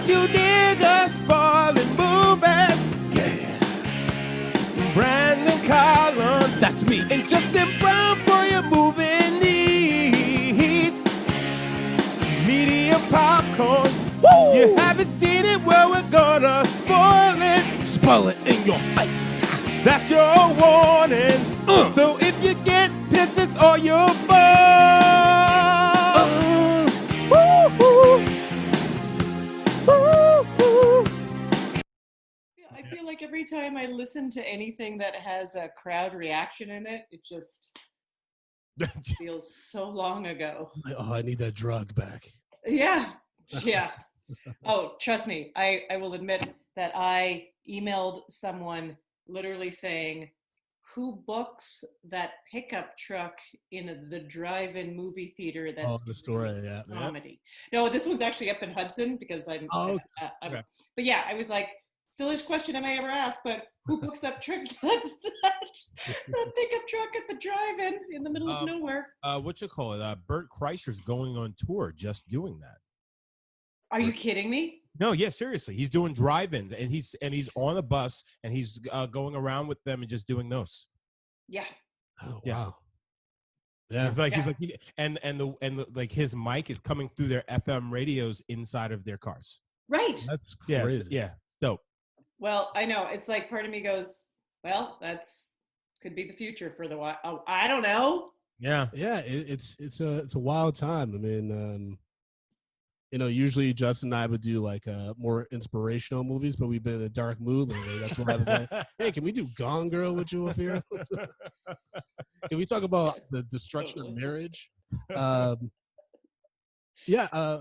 'Cause you niggas spoiling movies. Yeah. Brandon Collins, that's me. And Justin Brown for your movie needs. Media popcorn. Woo! You haven't seen it, well, we're gonna spoil it. Spoil it in your face. That's your warning. So if you get pissed, it's all your fault. I feel like every time I listen to anything that has a crowd reaction in it, it just feels so long ago. Oh, I need that drug back. Yeah. Oh, trust me, I will admit that I emailed someone literally saying, who books that pickup truck in the drive-in movie theater that's the story, yeah. comedy? No, this one's actually up in Hudson because I'm okay. But yeah, I was like, silliest question I may ever ask, but who books that truck that pickup truck at the drive-in in the middle of nowhere? What you call it? Bert Kreischer's going on tour just doing that. Are you kidding me? No, yeah, seriously. He's doing drive-ins, and he's on a bus, and he's going around with them and just doing those. Yeah. Oh, yeah. Wow. Yeah. He's like, like his mic is coming through their FM radios inside of their cars. Right. That's crazy. Yeah, it's dope. Well, I know. It's like part of me goes, well, could be the future for the while. Oh, I don't know. Yeah. Yeah, it's a wild time. I mean, usually Justin and I would do like more inspirational movies, but we've been in a dark mood lately. That's why I was like, hey, can we do Gone Girl with you, Ophira? Can we talk about the destruction of marriage? I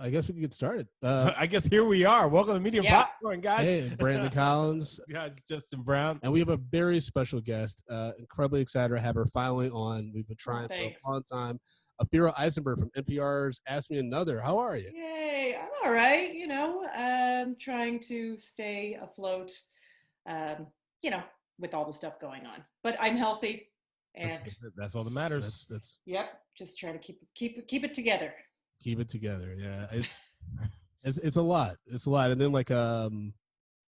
guess we can get started. I guess here we are. Welcome to Medium Popcorn, guys. Hey, Brandon Collins. Guys, Justin Brown. And we have a very special guest. Incredibly excited to have her finally on. We've been trying for a long time. Ophira Eisenberg from NPR's Ask Me Another. How are you? Yay, I'm all right. I'm trying to stay afloat, with all the stuff going on. But I'm healthy, and that's all that matters. That's yep. Just trying to keep it together. Keep it together. Yeah, it's a lot. It's a lot. And then like when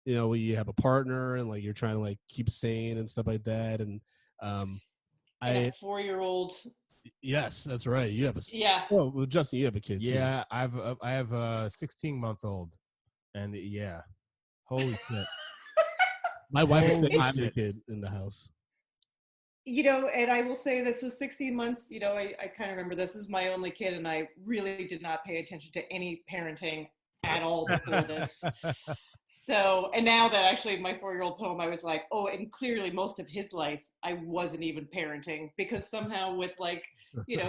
you have a partner and like you're trying to like keep sane and stuff like that. And and a 4-year-old. Yes, that's right. You have a Well, Justin, you have a kid. Yeah, too. I have a 16-month-old, and yeah, holy shit. My wife has a kid in the house. And I will say this is 16 months. I kind of remember this is my only kid, and I really did not pay attention to any parenting at all before this. So, and now that actually my 4-year-old's home, I was like, oh, and clearly most of his life, I wasn't even parenting, because somehow with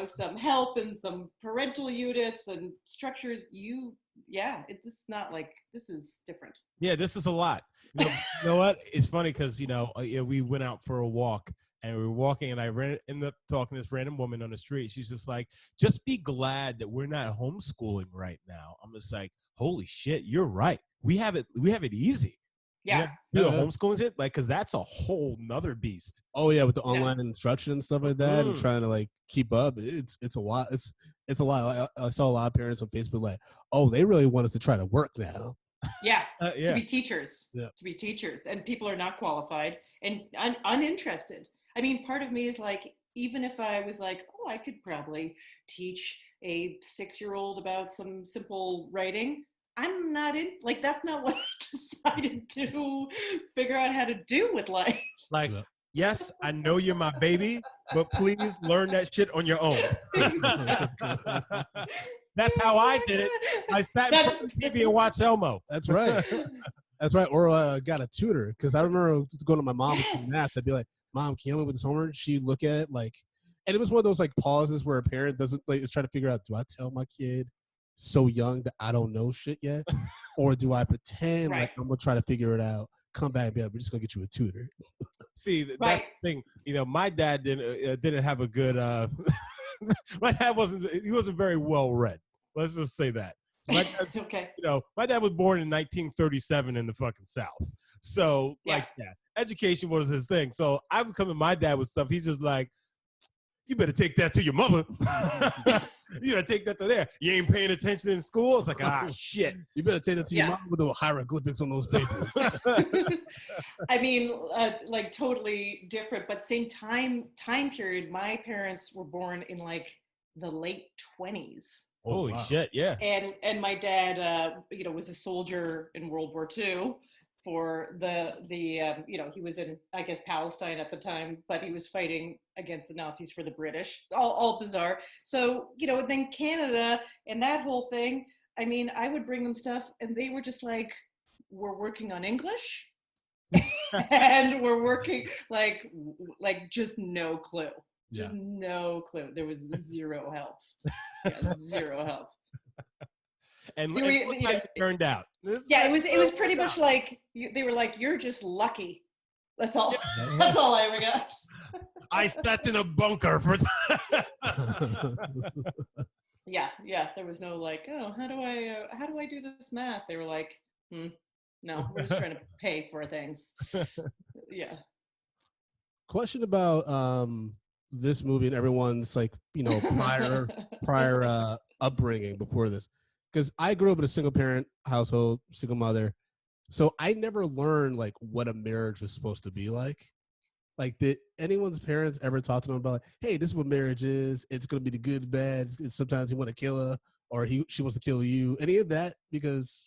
some help and some parental units and structures, it's not like, this is different. Yeah, this is a lot. You know what? It's funny because, we went out for a walk and we were walking and I ended up talking to this random woman on the street. She's just like, just be glad that we're not homeschooling right now. I'm just like, holy shit, you're right. We have it easy. Yeah. The homeschooling shit, because that's a whole nother beast. Oh yeah, with the online instruction and stuff like that, and trying to like keep up. It's a lot. It's a lot. I saw a lot of parents on Facebook like, oh, they really want us to try to work now. Yeah. To be teachers. Yeah. To be teachers, and people are not qualified and uninterested. I mean, part of me is like, even if I was like, oh, I could probably teach a 6-year-old about some simple writing. I'm not that's not what I decided to figure out how to do with life. Like, yes, I know you're my baby, but please learn that shit on your own. That's how I did it. I sat in front of the TV and watched Elmo. That's right. That's right. Or got a tutor, because I remember going to my mom with math. I'd be like, Mom, can you help me with this homework? She'd look at it and it was one of those like pauses where a parent doesn't is trying to figure out, do I tell my kid so young that I don't know shit yet, or do I pretend like I'm gonna try to figure it out, come back and be like, we're just gonna get you a tutor? See, that's the thing. My dad didn't have a good my dad wasn't very well read. Let's just say that. My dad, okay. My dad was born in 1937 in the fucking South. So education was his thing. So I would come to my dad with stuff. He's just like, you better take that to your mother. You gotta take that to there. You ain't paying attention in school. It's like, shit. You better take that to your mom with the hieroglyphics on those papers. I mean, like totally different, but same time period. My parents were born in like the late 20s. Holy shit, yeah. And my dad, was a soldier in World War II for the he was in, I guess, Palestine at the time, but he was fighting against the Nazis for the British. All bizarre. So, and then Canada and that whole thing. I mean, I would bring them stuff and they were just like, we're working on English and we're working like just no clue. Just no clue. There was zero help. Zero help. And it turned out. It was pretty much like they were like, you're just lucky. That's all. That's all I ever got. I sat in a bunker for Yeah. There was no like, oh, how do I do this math? They were like, no, we're just trying to pay for things. Yeah. Question about this movie and everyone's like, prior upbringing before this. Because I grew up in a single parent household, single mother. So I never learned like what a marriage was supposed to be like. Like, did anyone's parents ever talk to them about, like, hey, this is what marriage is. It's going to be the good, bad. Sometimes you want to kill her or she wants to kill you. Any of that? Because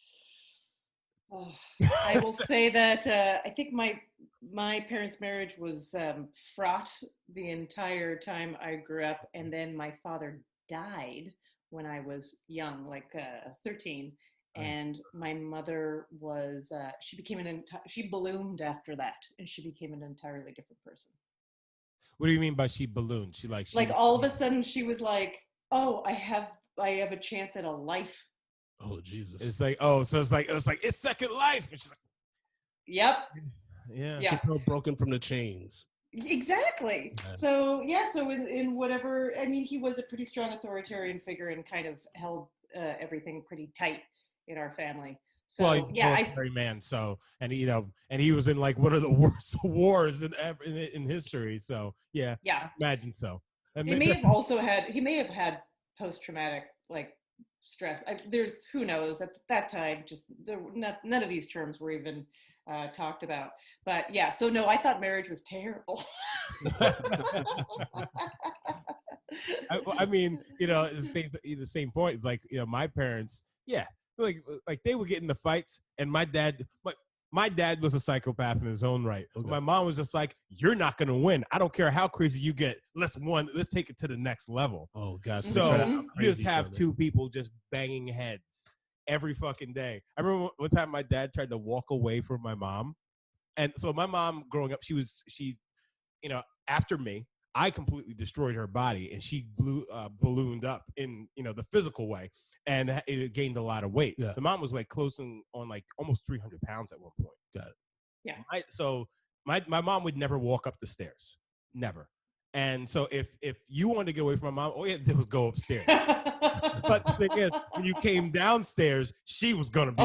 I will say that I think my parents' marriage was fraught the entire time I grew up. And then my father died when I was young, like 13. And my mother was, she ballooned after that, and she became an entirely different person. What do you mean by she ballooned? She all of a sudden she was like, oh, I have a chance at a life. Oh, Jesus. It's like, oh, so it's like it's second life. It's like, yep. Yeah. She felt broken from the chains. Exactly. Yeah. So in whatever, I mean, he was a pretty strong authoritarian figure and kind of held everything pretty tight in our family. So well, he's a military man. So, and he was in like one of the worst wars in history. So yeah, imagine so. He may have had post-traumatic like stress. There's who knows at that time. Just none of these terms were even talked about. But yeah, so no, I thought marriage was terrible. I mean, the same point. It's like, my parents, like they would get into fights, and my dad was a psychopath in his own right. Okay. My mom was just like, you're not going to win. I don't care how crazy you get. Let's take it to the next level. Oh, God. So you just have two people just banging heads every fucking day. I remember one time my dad tried to walk away from my mom. And so my mom growing up, she after me, I completely destroyed her body, and she ballooned up in, the physical way, and it gained a lot of weight. Yeah. So mom was like on like almost 300 pounds at one point. Got it. Yeah. So my mom would never walk up the stairs, never. And so if you wanted to get away from my mom, all you had to do was go upstairs. But the thing is, when you came downstairs, she was gonna be.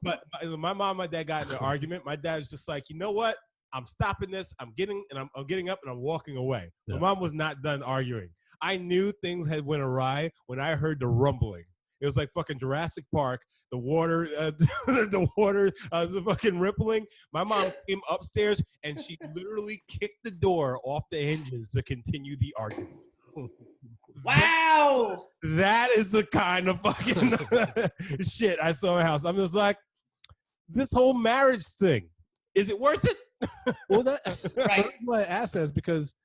But my mom and my dad got in an argument. My dad was just like, you know what? I'm stopping this. I'm getting up and I'm walking away. Yeah. My mom was not done arguing. I knew things had went awry when I heard the rumbling. It was like fucking Jurassic Park. The water, the fucking rippling. My mom came upstairs and she literally kicked the door off the hinges to continue the argument. Wow. That is the kind of fucking shit I saw in my house. I'm just like, this whole marriage thing, is it worth it? Well, right. Why I asked that is because,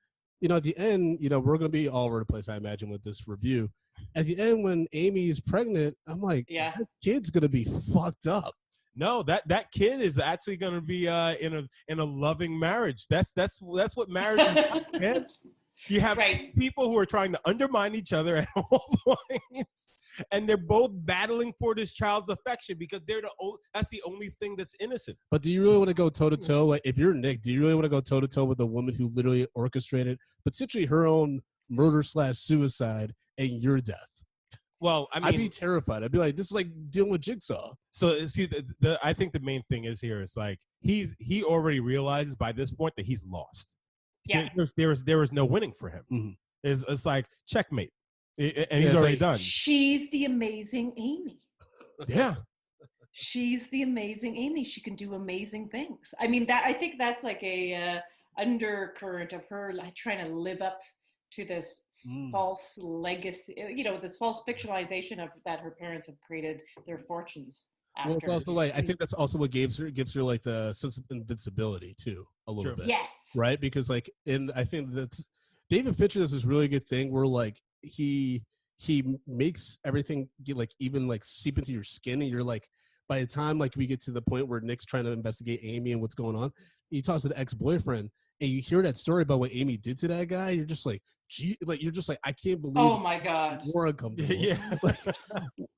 at the end, we're going to be all over the place, I imagine, with this review. At the end, when Amy is pregnant, I'm like, that kid's going to be fucked up. No, that kid is actually going to be in a loving marriage. That's what marriage is about, man. You have two people who are trying to undermine each other at all points, and they're both battling for this child's affection because that's the only thing that's innocent. But do you really want to go toe-to-toe? Like, if you're Nick, do you really want to go toe-to-toe with the woman who literally orchestrated potentially her own murder/suicide and your death? Well, I mean, I'd be terrified. I'd be like, this is like dealing with Jigsaw. So see, I think the main thing is here is like he already realizes by this point that he's lost. Yeah. there was no winning for him. Mhm. It's like checkmate, and Yeah, he's it's already like- done. She's the amazing Amy. Yeah, She's the amazing Amy. She can do amazing things. I mean, I think that's like a undercurrent of her like trying to live up to this false legacy, this false fictionalization of that her parents have created their fortunes after. Well, it's also like I think that's also what gives her like the sense of invincibility too, a little True. bit. Yes. Right? Because like I think that's David Fincher does this really good thing where like he makes everything get like even like seep into your skin, and you're like by the time like we get to the point where Nick's trying to investigate Amy and what's going on, he talks to the ex-boyfriend, and you hear that story about what Amy did to that guy. You're just like, gee, like you're just like, I can't believe. Oh my God. More uncomfortable. yeah. Like,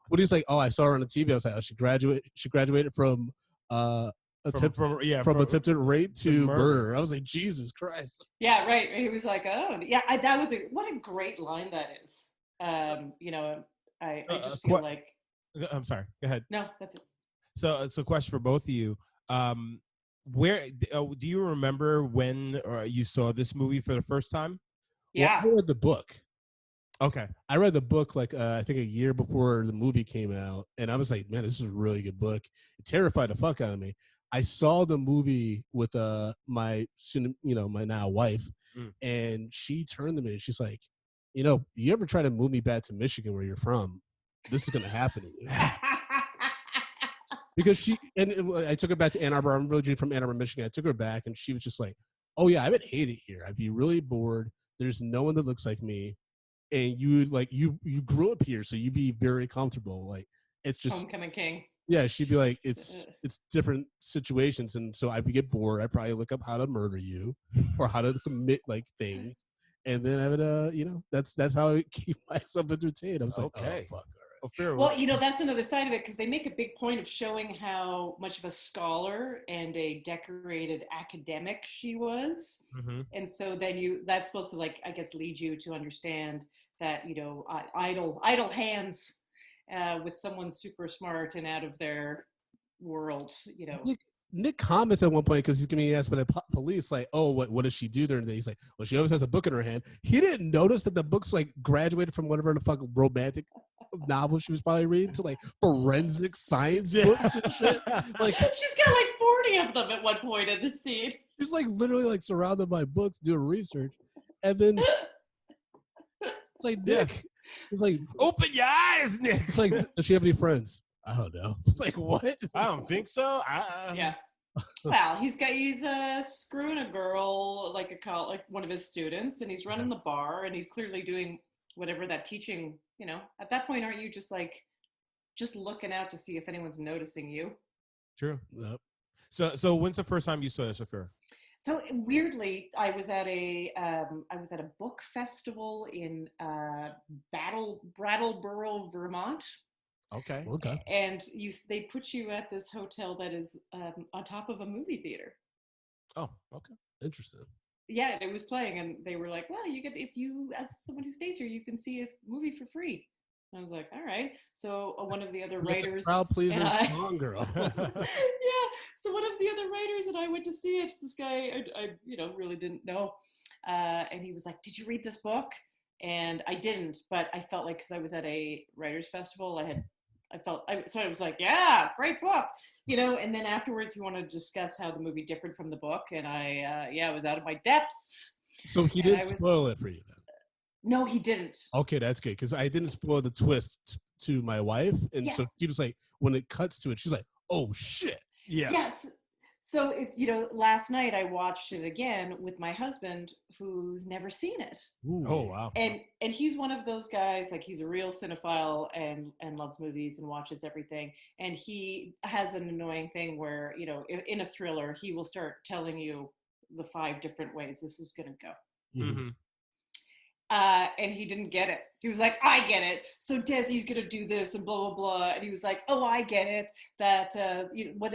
when he's like, oh, I saw her on the TV. I was like, oh, she graduated from from attempted rape to murder. I was like, Jesus Christ. Yeah, right. He was like, oh, yeah. That was what a great line that is. I just feel like. I'm sorry. Go ahead. No, that's it. So it's a question for both of you. Where do you remember when you saw this movie for the first time? Yeah. Well, I read the book. Okay. I read the book like I think a year before the movie came out, and I was like, man, this is a really good book. It terrified the fuck out of me. I saw the movie with my now wife, and she turned to me and she's like, you ever try to move me back to Michigan where you're from? This is gonna happen to you. Because I took her back to Ann Arbor. I'm originally from Ann Arbor, Michigan. I took her back, and she was just like, "Oh yeah, I would hate it here. I'd be really bored. There's no one that looks like me, and you grew up here, so you'd be very comfortable. Like it's just Homecoming King." Yeah, she'd be like, it's different situations, and so I would get bored. I'd probably look up how to murder you or how to commit like things, and then I would that's how I keep myself entertained. I was like, okay. Oh fuck. Well, that's another side of it because they make a big point of showing how much of a scholar and a decorated academic she was. Mm-hmm. And so then that's supposed to like, I guess, lead you to understand that, idle hands with someone super smart and out of their world, Nick comments at one point because he's getting asked by the police, like, "Oh, what does she do during the day?" He's like, "Well, she always has a book in her hand." He didn't notice that the book's like graduated from whatever the fuck romantic novel she was probably reading to like forensic science books and shit. Like she's got like 40 of them at one point in the scene. She's like literally like surrounded by books doing research, and then it's like Nick. It's like open your eyes, Nick. It's like, does she have any friends? I don't know. Like what? I don't think so. Yeah. Well, he's screwing a girl like one of his students, and he's running the bar, and he's clearly doing whatever that teaching. At that point, aren't you just looking out to see if anyone's noticing you? True. Yep. So when's the first time you saw this affair? So weirdly, I was at a book festival in Brattleboro, Vermont. Okay. And they put you at this hotel that is on top of a movie theater. Oh, okay. Interesting. Yeah, it was playing, and they were like, "Well, if you, as someone who stays here, you can see a movie for free." And I was like, "All right." So one of the other writers, crowd pleaser, and girl. Yeah. So one of the other writers and I went to see it. This guy, I really didn't know, and he was like, "Did you read this book?" And I didn't, but I felt like because I was at a writers' festival, so I was like, "Yeah, great book," And then afterwards, he wanted to discuss how the movie differed from the book, and I was out of my depths. So he didn't spoil it for you then? No, he didn't. Okay, that's good because I didn't spoil the twist to my wife, and so she was like, when it cuts to it, she's like, "Oh shit!" Yeah. Yes. So last night I watched it again with my husband, who's never seen it. Ooh. Oh wow! And he's one of those guys, like he's a real cinephile and loves movies and watches everything. And he has an annoying thing where in a thriller he will start telling you the 5 different ways this is going to go. Mm-hmm. And he didn't get it. He was like, "I get it. So Desi's gonna do this and blah blah blah." And he was like, "Oh, I get it. That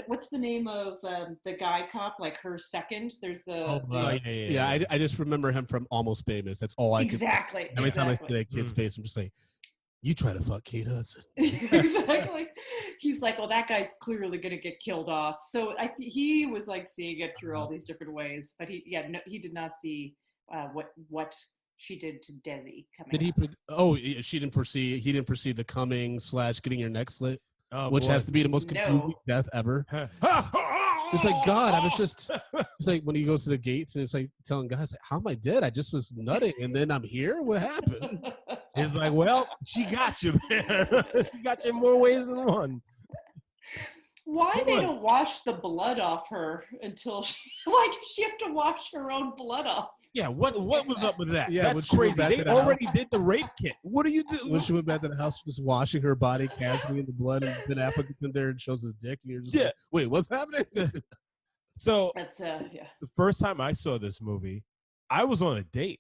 what's the name of the guy cop? Like her second. There's the yeah. I just remember him from Almost Famous. That's all I exactly. Every time I see that kid's face, I'm just like, "You try to fuck Kate Hudson." Exactly. He's like, "Oh, that guy's clearly gonna get killed off." So he was like seeing it through all these different ways, but he did not see what she did to Desi coming. Did he? up. She didn't foresee. He didn't foresee the coming / getting your neck slit, which boy. has to be the most confusing death ever. It's like, God, I was just. It's like when he goes to the gates and it's like telling guys, like, "How am I dead? I just was nutting and then I'm here. What happened?" He's like, well, she got you, man. She got you in more ways than one. Why they don't wash the blood off her until why does she have to wash her own blood off? Yeah, what was up with that? Yeah, that's crazy. They already did the rape kit. What do you do? When she went back to the house, just washing her body casually in the blood, and Ben Affleck in there and shows his dick, and you're just like, wait, what's happening? So that's the first time I saw this movie, I was on a date.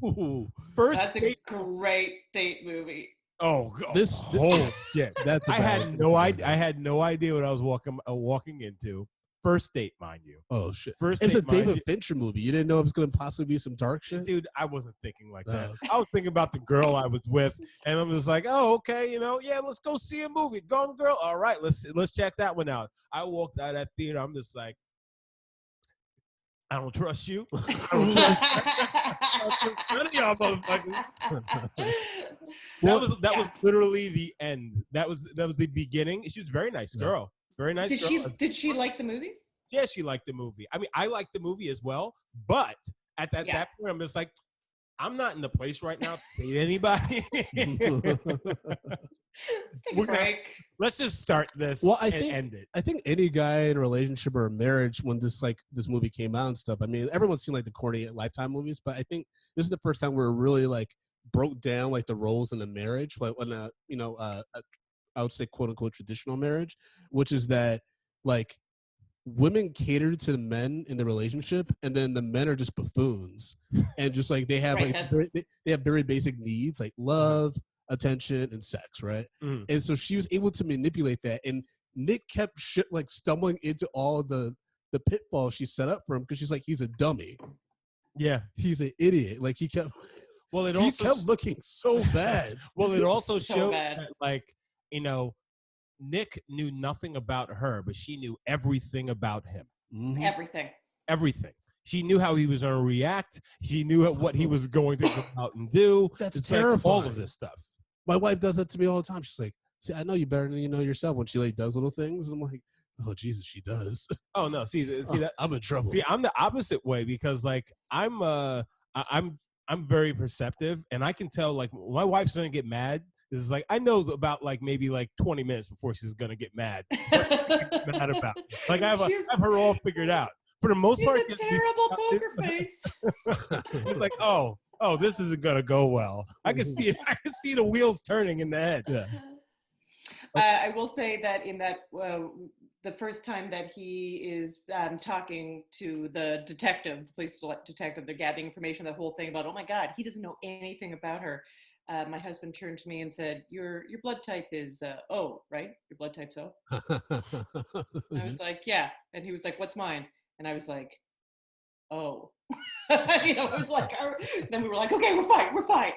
Ooh, that's a great date movie. Oh, this whole shit. I had no idea. I had no idea what I was walking into. First date, mind you. Oh shit! First it's date, a David Fincher movie. You didn't know it was going to possibly be some dark shit, dude. I wasn't thinking like that. I was thinking about the girl I was with, and I'm just like, oh, okay, let's go see a movie. Gone Girl. All right, let's check that one out. I walked out of that theater. I'm just like, I don't trust you. I don't trust none of y'all motherfuckers. That was literally the end. That was the beginning. She was a very nice girl. Very nice girl. Did she like the movie? Yeah, she liked the movie. I mean, I liked the movie as well, but at that point, I'm just like, I'm not in the place right now to date anybody. Let's just start this and end it. I think any guy in a relationship or a marriage, when this movie came out and stuff, I mean, everyone's seen like the corny Lifetime movies, but I think this is the first time where it really like broke down like the roles in a marriage, like when I would say quote unquote traditional marriage, which is that like women cater to the men in the relationship, and then the men are just buffoons, and just like they have they have very basic needs like love, attention, and sex, right? And so she was able to manipulate that, and Nick kept stumbling into all the pitfalls she set up for him because she's like, he's a dummy. Yeah, he's an idiot. Like he kept. Well, he kept looking so bad. Well, it also showed that, like, Nick knew nothing about her, but she knew everything about him. Mm-hmm. Everything. She knew how he was going to react. She knew what he was going to go out and do. That's terrifying. All of this stuff. My wife does that to me all the time. She's like, see, I know you better than you know yourself when she like does little things. And I'm like, oh, Jesus, she does. Oh, no. See that I'm in trouble. See, I'm the opposite way because like I'm very perceptive, and I can tell like my wife's going to get mad. This is like I know about like maybe like 20 minutes before she's gonna get mad. Mad about it. Like I have her all figured out. For the most part, she's a terrible poker face. It's like oh, this isn't gonna go well. I can see it. I can see the wheels turning in the head. Yeah. I will say that in that the first time that he is talking to the detective, the police detective, they're gathering information, the whole thing about, oh my God, he doesn't know anything about her. My husband turned to me and said, your blood type is O, right? Your blood type's O? I was like, yeah. And he was like, what's mine? And I was like, oh. I was like, then we were like, okay, we're fine.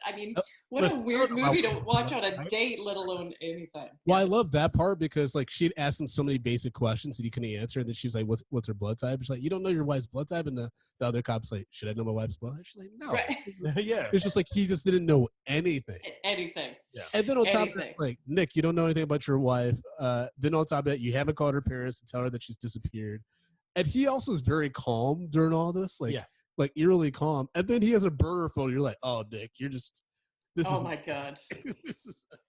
I mean, what a weird movie to watch on a date, let alone anything. Well, I love that part because like she'd asked him so many basic questions that he couldn't answer, and then she's like, what's her blood type? She's like, you don't know your wife's blood type? And the other cop's like, should I know my wife's blood type? She's like, no. Right. Yeah. It's just like he just didn't know anything. Yeah. And then on top of that, it's like, Nick, you don't know anything about your wife. Then on top of that, you haven't called her parents to tell her that she's disappeared. And he also is very calm during all this, like eerily calm. And then he has a burner phone. You're like, oh, Nick, you're just. My God.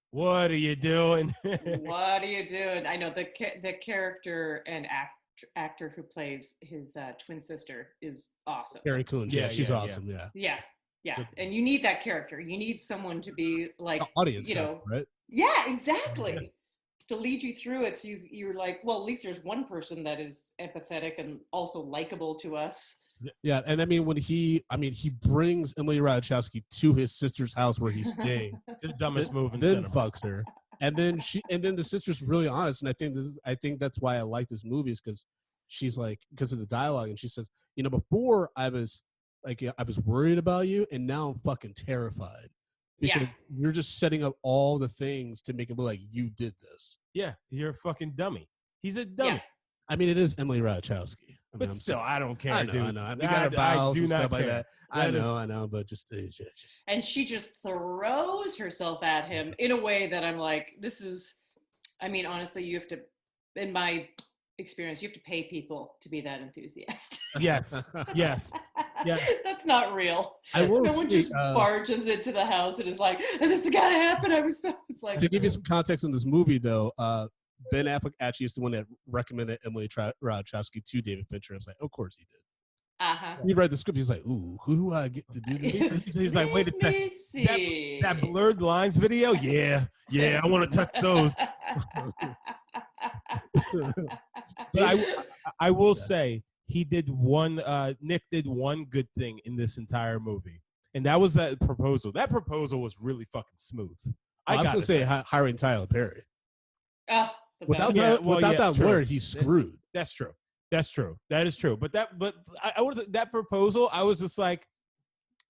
What are you doing? What are you doing? I know the character and actor who plays his twin sister is awesome. Carrie Coon. Yeah, she's awesome. Yeah. And you need that character. You need someone to be like audience, right? Yeah, exactly. To lead you through it, so you're like, well, at least there's one person that is empathetic and also likable to us. Yeah, and I mean when he brings Emily Ratajkowski to his sister's house where he's staying. The dumbest move in then cinema. Fucks her, and then the sister's really honest, and I think that's why I like this movie is because she's like because of the dialogue, and she says, before I was worried about you, and now I'm fucking terrified. Because you're just setting up all the things to make it look like you did this. Yeah, you're a fucking dummy. He's a dummy. Yeah. I mean, it is Emily Ratajkowski. mean, But I'm still, sorry. I don't care, I know, dude. I know. We got our I vows do and not stuff like care. that. I know, but just. And she just throws herself at him in a way that I'm like, this is, I mean, honestly, you have to, in my experience, you have to pay people to be that enthusiastic. Yes, yes. That's not real. I will No one say, just barges into the house and is like, this has got to happen. It's like, to give you some context on this movie, though, Ben Affleck actually is the one that recommended Emily Ratajkowski to David Fincher. I was like, of course he did. He read the script. He's like, ooh, who do I get to do this? He's like, wait a second. That blurred lines video? Yeah, I want to touch those. But I will say he did one. Nick did one good thing in this entire movie, and that was that proposal. That proposal was really fucking smooth. I was gonna say hiring Tyler Perry. Without that lawyer, he's screwed. That's true. That is true. But I was that proposal. I was just like,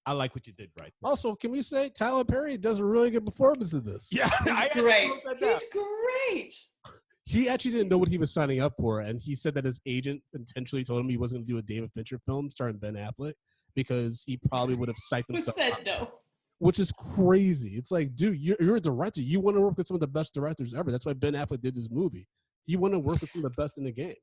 I like what you did right there. Also, can we say Tyler Perry does a really good performance in this? Yeah, he's great. He's great. He actually didn't know what he was signing up for, and he said that his agent intentionally told him he wasn't going to do a David Fincher film starring Ben Affleck because he probably would have psyched himself Who said out. no? Which is crazy. It's like, dude, you're a director. You want to work with some of the best directors ever. That's why Ben Affleck did this movie. You want to work with some of the best in the game.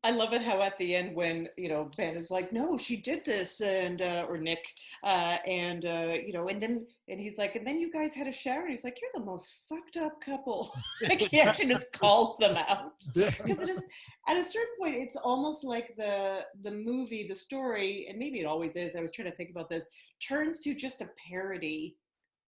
I love it how at the end when, Ben is like, no, she did this, and or Nick, and then he's like, and then you guys had a shower, and he's like, you're the most fucked up couple. Like he actually just calls them out. Because it is, at a certain point, it's almost like the movie, the story, and maybe it always is, I was trying to think about this, turns to just a parody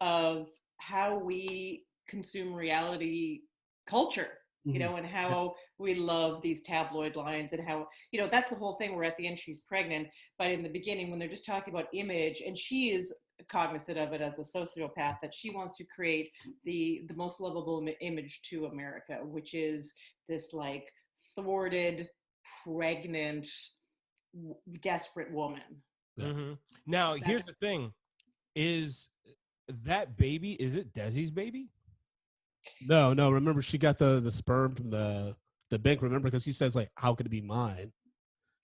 of how we consume reality culture. And how we love these tabloid lines and how, that's the whole thing where at the end she's pregnant, but in the beginning when they're just talking about image and she is cognizant of it as a sociopath that she wants to create the most lovable image to America, which is this like thwarted, pregnant, desperate woman. Mm-hmm. Now, here's the thing. Is that baby, is it Desi's baby? No. Remember, she got the sperm from the bank. Remember, because he says like, "How could it be mine?"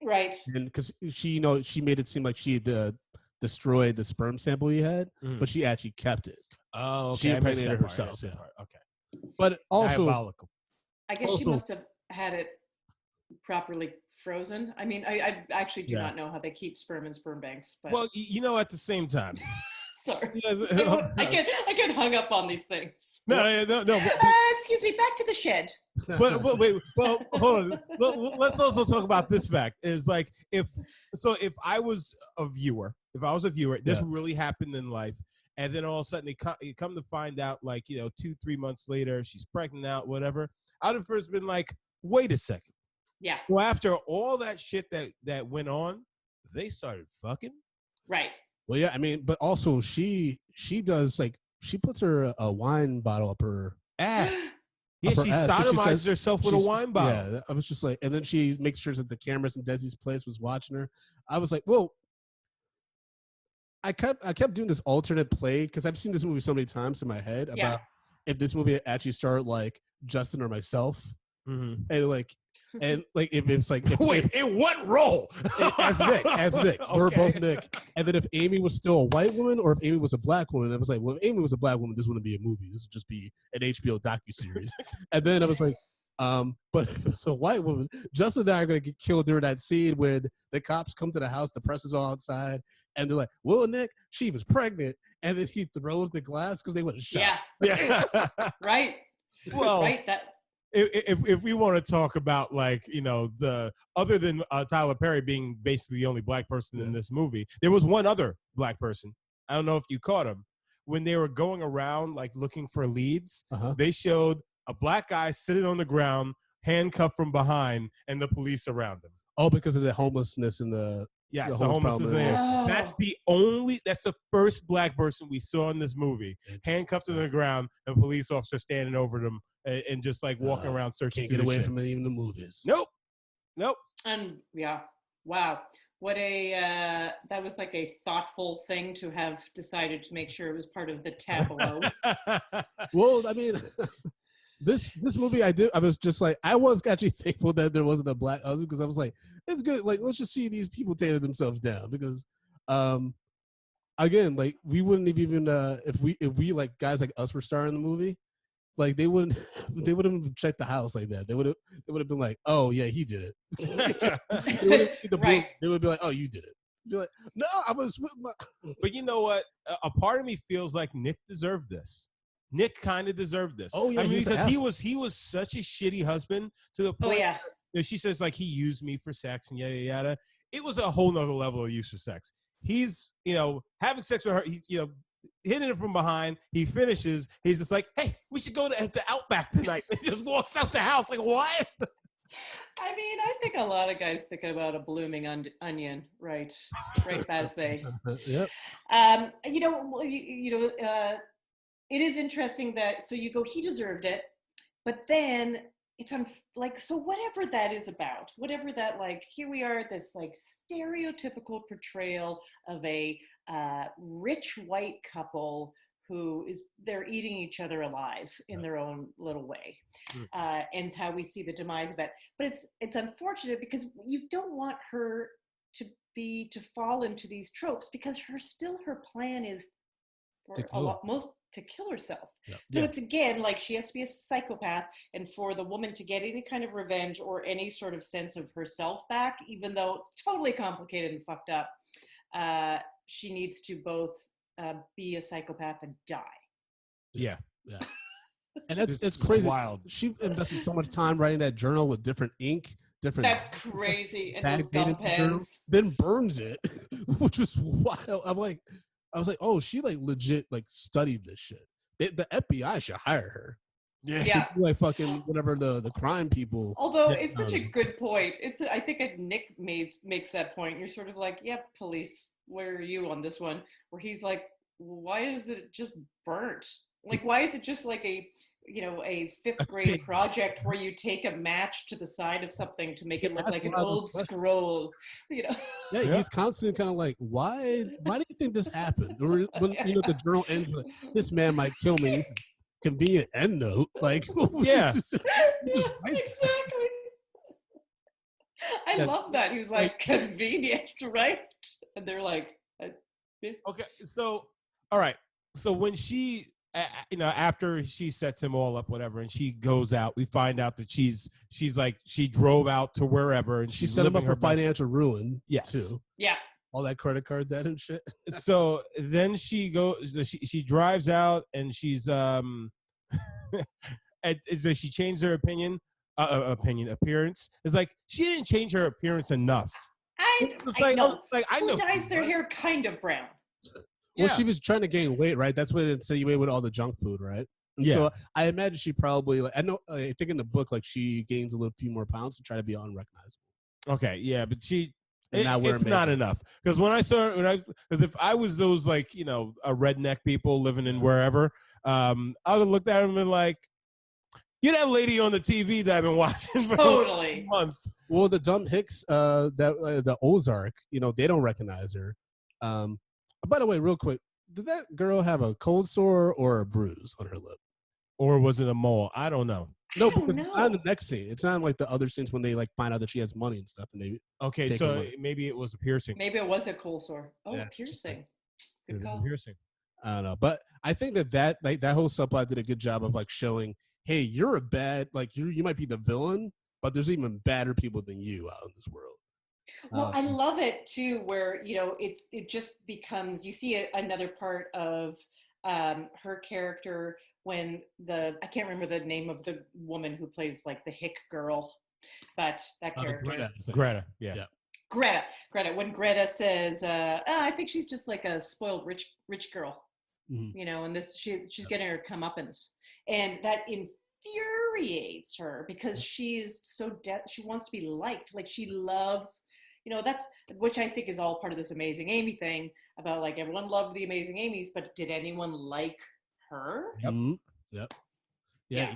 Right. And because she made it seem like she had destroyed the sperm sample he had, but she actually kept it. Oh, okay. She impregnated herself. Yeah. Okay. But also, diabolical. I guess she must have had it properly frozen. I mean, I actually do not know how they keep sperm in sperm banks. But well, at the same time. Sorry, I get hung up on these things. No. Excuse me, back to the shed. But wait, well, hold on. Let's also talk about this fact. Is like if I was a viewer, this really happened in life, and then all of a sudden you come to find out, like 2-3 months later, she's pregnant out, whatever. I'd have first been like, wait a second. Yeah. So after all that shit that went on, they started fucking. Right. Well, yeah, I mean, but also she does like she puts a wine bottle up her ass. Yeah, she sodomizes herself with a wine bottle. Yeah, I was just like, and then she makes sure that the cameras in Desi's place was watching her. I was like, well, I kept doing this alternate play because I've seen this movie so many times in my head about if this movie actually started like Justin or myself, and if it's like wait, in what role? As Nick, okay. We're both Nick. And then if Amy was still a white woman or if Amy was a black woman, I was like, well, if Amy was a black woman, this wouldn't be a movie. This would just be an HBO docuseries. And then I was like, but if it's a white woman, Justin and I are gonna get killed during that scene when the cops come to the house, the press is all outside, and they're like, well, Nick, she was pregnant, and then he throws the glass because they would have shot. Yeah. Right. Well, right. That. If we want to talk about like the other than Tyler Perry being basically the only black person in this movie, there was one other black person. I don't know if you caught him when they were going around like looking for leads. They showed a black guy sitting on the ground, handcuffed from behind, and the police around him. Oh, because of the homelessness in the the homelessness there. Oh. That's the first black person we saw in this movie, handcuffed to the ground, and a police officer standing over them and just like walking around searching. Can't get away from even the movies. Nope. And wow. What a that was like a thoughtful thing to have decided to make sure it was part of the tableau. Well, I mean, This movie I was just like, I was actually thankful that there wasn't a black husband, because I was like, it's good. Like, let's just see these people tear themselves down, because again, like, we wouldn't have even if we like guys like us were starring the movie, like they wouldn't have checked the house like that. They would have been like, oh yeah, he did it. Right. They would be like, oh, you did it. You're like, no, I was with my. But you know what? A part of me feels like Nick deserved this. Nick kind of deserved this. Oh yeah, I mean, he's an because asshole. he was such a shitty husband to the point. Oh yeah. That she says like he used me for sex and yada yada. It was a whole nother level of use for sex. He's having sex with her. He, hitting it from behind. He finishes. He's just like, hey, we should go to the Outback tonight. And just walks out the house like, what? I mean, I think a lot of guys think about a blooming onion, right as they. Yep. It is interesting that you go, he deserved it, but then it's so whatever that is about, whatever that, like, here we are, this like stereotypical portrayal of a rich white couple who they're eating each other alive in their own little way, and how we see the demise of it. But it's unfortunate because you don't want her to fall into these tropes, because her plan is to kill herself. Yep. So it's again like she has to be a psychopath, and for the woman to get any kind of revenge or any sort of sense of herself back, even though totally complicated and fucked up, she needs to both be a psychopath and die. Yeah. And it's crazy. Wild. She invested so much time writing that journal with different ink, different. That's crazy. And those gum pens. Then burns it, which was wild. I was like, oh, she like legit like studied this shit. The FBI should hire her. Yeah. Like fucking whatever the crime people. Although it's such a good point. I think Nick makes that point. You're sort of like, yep, police, where are you on this one? Where he's like, why is it just burnt? Like, why is it just like a fifth grade project where you take a match to the side of something to make it look like an old scroll? Yeah, he's constantly kind of like, why do you think this happened? Or when the journal ends with, this man might kill me. Convenient end note. Like, yeah, exactly. I love that. He was like, convenient, right? And they're like, okay, so all right. So when she after she sets him all up, whatever, and she goes out, we find out that she's like, she drove out to wherever, and she set him up for financial ruin. Yes. Too. Yeah. All that credit card debt and shit. So then she goes, she drives out, and she's and does she change her appearance? It's like she didn't change her appearance enough. I know. Who dyes their hair kind of brown? Well, she was trying to gain weight, right? That's what it insinuated with all the junk food, right? And yeah. So I imagine she probably, I think in the book, like, she gains a few more pounds to try to be unrecognizable. Okay, yeah, but it's not enough. Because because if I was those, like, a redneck people living in wherever, I would have looked at them and been like, you're that lady on the TV that I've been watching for a month. Well, the Dumb Hicks, the Ozark, they don't recognize her. By the way, real quick, did that girl have a cold sore or a bruise on her lip? Or was it a mole? I don't know. No, because it's not in the next scene. It's not like the other scenes when they like find out that she has money and stuff, and they. Okay, so maybe it was a piercing. Maybe it was a cold sore. Oh, yeah. Piercing. Good call. Piercing. I don't know, but I think that whole subplot did a good job of like showing, hey, you're a bad, like you might be the villain, but there's even badder people than you out in this world. Well, I love it too, where it just becomes, you see another part of her character when I can't remember the name of the woman who plays like the hick girl, but that character Greta, yeah. Greta. When Greta says, I think she's just like a spoiled rich girl, and this she's getting her comeuppance, and that infuriates her because she's so she wants to be liked, like she loves. That's, which I think is all part of this Amazing Amy thing about, like, everyone loved the Amazing Amy's, but did anyone like her? Yep. Mm-hmm. Yep. Yeah.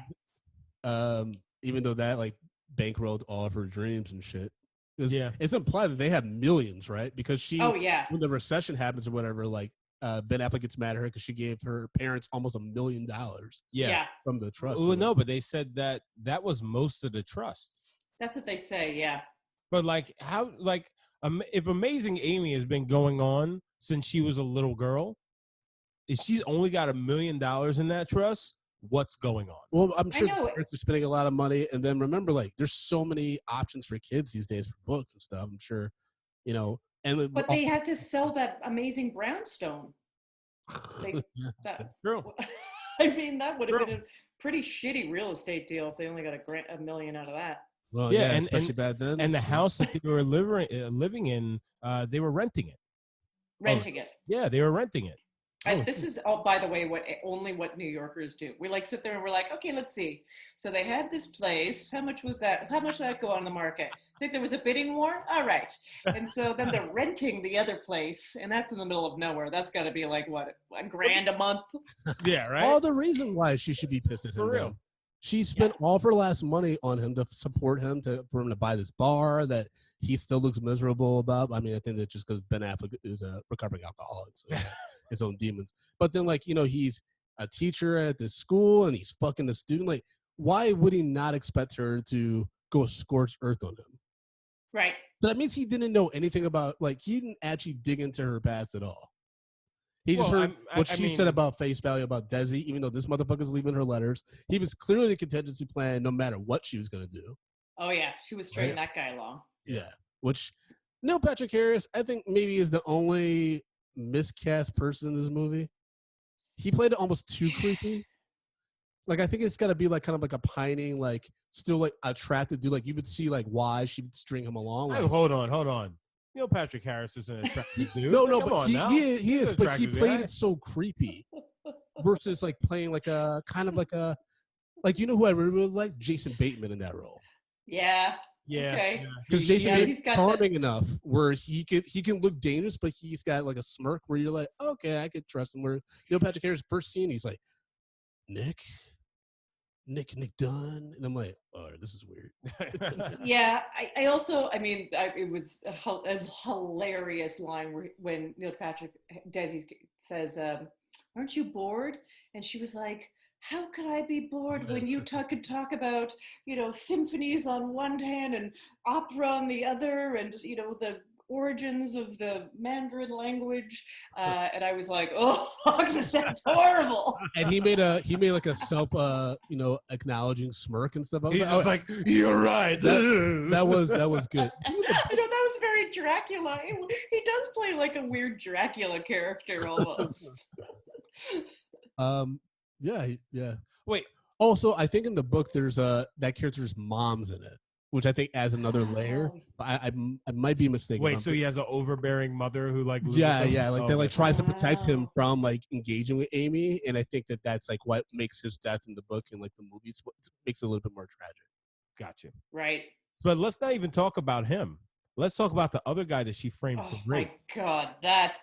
Even though that like bankrolled all of her dreams and shit. It's implied that they have millions, right? Because when the recession happens or whatever, like Ben Affleck gets mad at her because she gave her parents almost $1 million Yeah. from the trust. Well, no, but they said that was most of the trust. That's what they say. Yeah. But like, how, like, if Amazing Amy has been going on since she was a little girl, if she's only got $1 million in that trust, what's going on? Well, I'm sure I know. they're spending a lot of money, and then remember, like, there's so many options for kids these days for books and stuff. I'm sure, and But they had to sell that amazing brownstone. True. I mean, that would have been a pretty shitty real estate deal if they only got $1 million out of that. Well, Yeah, yeah, and- especially back then. And the house that they were living in, they were renting it. Renting it. Yeah, they were renting it. This is, by the way, what New Yorkers do. We like sit there and we're like, okay, let's see. So they had this place. How much was that? How much did that go on the market? Think there was a bidding war? All right. And so then they're renting the other place, and that's in the middle of nowhere. That's got to be like what, $1,000 a month? Yeah, right. All the reason why she should be pissed at him. For real. Though. She spent all of her last money on him to support him, for him to buy this bar that he still looks miserable about. I mean, I think that's just because Ben Affleck is a recovering alcoholic, so he has his own demons. But then, like, he's a teacher at this school and he's fucking a student. Like, why would he not expect her to go scorched earth on him? Right. So that means he didn't know anything about, like, he didn't actually dig into her past at all. He just heard what she said about face value about Desi, even though this motherfucker's leaving her letters. He was clearly a contingency plan no matter what she was going to do. Oh, yeah. She was stringing that guy along. Yeah. Which Neil Patrick Harris, I think maybe is the only miscast person in this movie. He played it almost too creepy. Like, I think it's got to be like kind of like a pining, like still like attractive dude. Like, you would see like why she would string him along. Like, Hold on. Neil Patrick Harris is an attractive dude. No, Come but on he He's is, an but he attractive played guy. it so creepy versus like playing like a kind of like a, like, who I really like? Jason Bateman in that role. Yeah. Yeah. Okay. Because Jason yeah, Bateman's he's got charming enough where he can look dangerous, but he's got like a smirk where you're like, okay, I could trust him. Where Neil Patrick Harris' first scene, he's like, Nick Dunne, and I'm like, oh, this is weird. Yeah, I also, I mean, it was a hilarious line when Neil Patrick Desi says, "Aren't you bored?" And she was like, "How could I be bored when you could talk about, symphonies on one hand and opera on the other, and the origins of the Mandarin language?" And I was like, "Oh fuck, this sounds horrible." And he made like a self acknowledging smirk and stuff. I was He's like, just like, you're right. that was good. I know that was very Dracula. He does play like a weird Dracula character almost. Yeah. Wait. Also, I think in the book there's that character's mom's in it, which I think adds another layer. But I might be mistaken. Wait, so he has an overbearing mother who like lives yeah, with him? yeah, like Oh, that like okay. tries to protect him Wow. from like engaging with Amy, and I think that's like what makes his death in the book and like the movies makes it a little bit more tragic. Gotcha. Right. But let's not even talk about him. Let's talk about the other guy that she framed Oh for my rape. god, that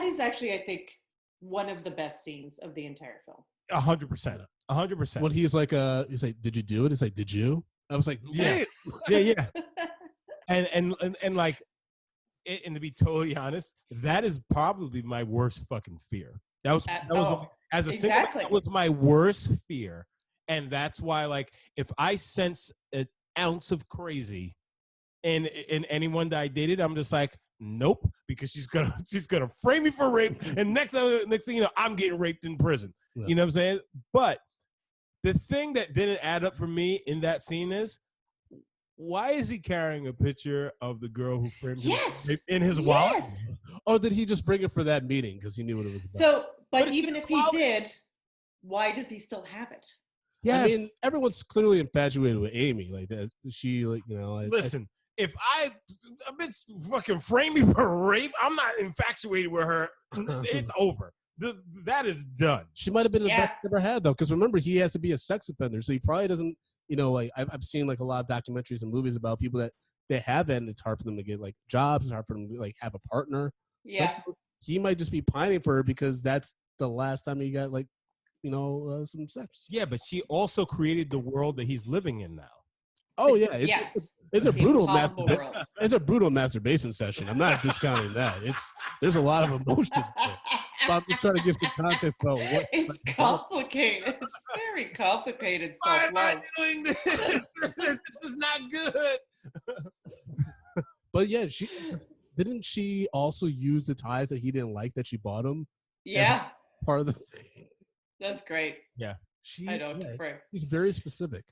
is actually, I think, one of the best scenes of the entire film. 100%. 100%. When he's like, did you do it? It's like, did you? I was like, Yeah. damn. Yeah. And like, and to be totally honest, that is probably my worst fucking fear. That was as a single man, exactly. that was my worst fear, and that's why, like, if I sense an ounce of crazy in anyone that I dated, I'm just like, nope, because she's gonna frame me for rape, and next thing you know, I'm getting raped in prison. Yeah. You know what I'm saying? But the thing that didn't add up for me in that scene is, why is he carrying a picture of the girl who framed him Yes. in his wallet? Yes. Oh, did he just bring it for that meeting because he knew what it was about? So, but it's even in if the he wallet. did, why does he still have it? I mean, everyone's clearly infatuated with Amy. Like that, she like Listen, if a bitch fucking frame me for rape, I'm not infatuated with her. It's over. That is done. she might have been the Yeah. best he's ever had though. Because remember, he has to be a sex offender, so he probably doesn't. Like I've seen like a lot of documentaries and movies about people that they have it, and it's hard for them to get like jobs. It's hard for them to like have a partner. Yeah. So he might just be pining for her because that's the last time he got like some sex. Yeah, but she also created the world that he's living in now. Oh yeah, Yes. it's a The brutal impossible world. it's a brutal masturbation session. I'm not discounting that. There's a lot of emotion there. But I'm just trying to give some context about what It's complicated. It's very complicated Why am I self-love. doing this? This is not good. But yeah, didn't she also use the ties that he didn't like that she bought him Yeah, part of the thing? that's great. I know, Yeah, Frank. she's very specific.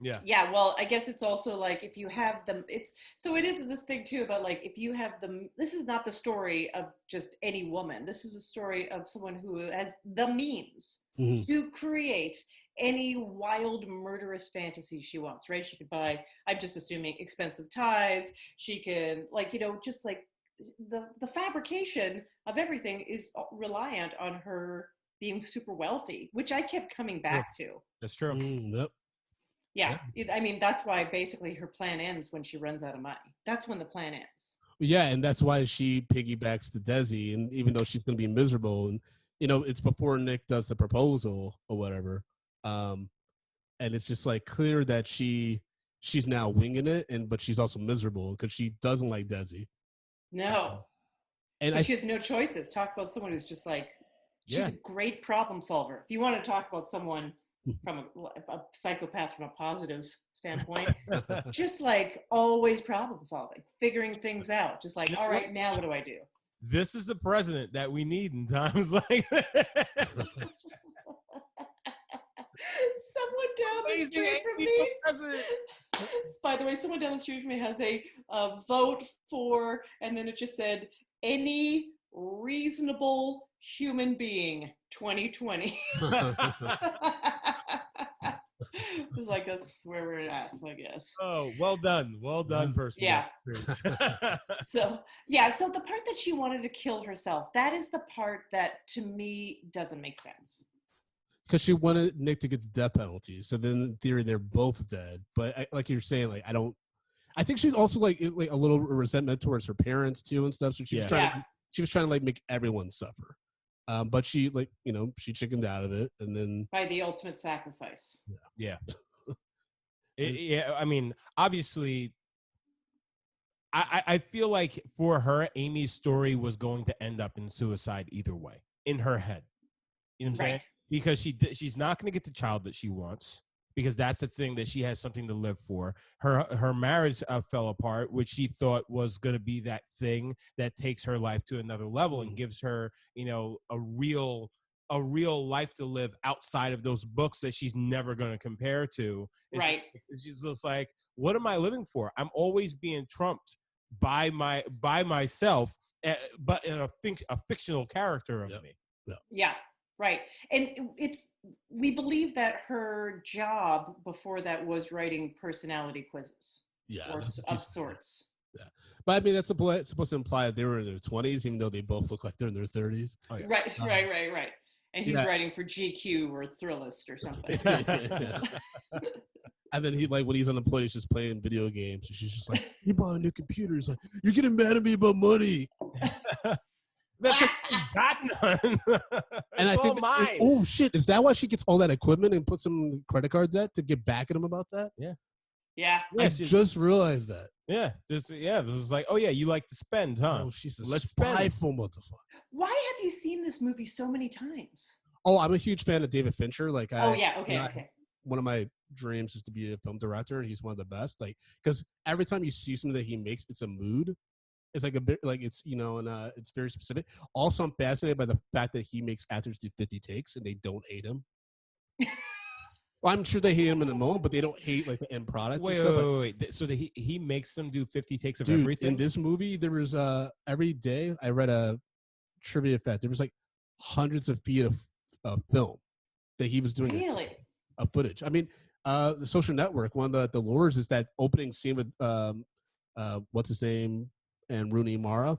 Yeah. Yeah, well, I guess it's also like if you have them, it is this thing too about like if you have them, this is not the story of just any woman. This is a story of someone who has the means Mhm. to create any wild murderous fantasy she wants, right? She could buy, I'm just assuming, expensive ties. She can just like the fabrication of everything is reliant on her being super wealthy, which I kept coming back to. That's true. Yep. Yeah, I mean, that's why basically her plan ends when she runs out of money. That's when the plan ends. Yeah, and that's why she piggybacks to Desi, and even though she's going to be miserable, and it's before Nick does the proposal or whatever, and it's just like clear that she's now winging it, but she's also miserable because she doesn't like Desi. No, And but she has no choices. Talk about someone who's just like, she's a great problem solver. If you want to talk about someone from a psychopath from a positive standpoint, just like always problem solving, figuring things out. Just like, all right, now what do I do? This is the president that we need in times like Someone down the street from me. By the way, someone down the street from me has a vote for, and then it just said, any reasonable human being 2020. It's like that's where we're at, I guess. Oh, well done person. Yeah. So the part that she wanted to kill herself, that is the part that to me doesn't make sense. Because she wanted Nick to get the death penalty, so then in theory they're both dead. But like you're saying, like I think she's also like a little resentment towards her parents too and stuff. So she was trying to like make everyone suffer. But she she chickened out of it, and then by the ultimate sacrifice. Yeah. I mean, obviously, I feel like for her, Amy's story was going to end up in suicide either way in her head. You know what I'm saying? Because she's not going to get the child that she wants, because that's the thing that she has something to live for. Her marriage fell apart, which she thought was going to be that thing that takes her life to another level and gives her, a real life to live outside of those books that she's never going to compare to. She's just like, what am I living for? I'm always being trumped by myself, but in a fictional character of me. Yeah. Right. And we believe that her job before that was writing personality quizzes. Yeah. Or of sorts. Yeah. But I mean, that's supposed to imply that they were in their 20s, even though they both look like they're in their 30s. Oh, yeah. Right. And he's writing for GQ or Thrillist or something. And then when he's unemployed, he's just playing video games. And she's just like, you bought a new computer. He's like, you're getting mad at me about money. That's got none. And I think, oh shit, is that why she gets all that equipment and puts some credit card debt to get back at him about that? Yeah. I just realized that. Yeah. It was like, oh yeah, you like to spend, huh? Oh, she's a spiteful motherfucker. Why have you seen this movie so many times? Oh, I'm a huge fan of David Fincher. Okay. One of my dreams is to be a film director, and he's one of the best. Like, because every time you see something that he makes, it's a mood. It's like a bit like it's and it's very specific. Also, I'm fascinated by the fact that he makes actors do 50 takes and they don't hate him. Well, I'm sure they hate him in the moment, but they don't hate like the end product. Wait. So that he makes them do 50 takes of everything. In this movie, there was every day I read a trivia fact. There was like hundreds of feet of film that he was doing. Really? Of footage. I mean, the Social Network. One of the lures is that opening scene with what's his name and Rooney Mara.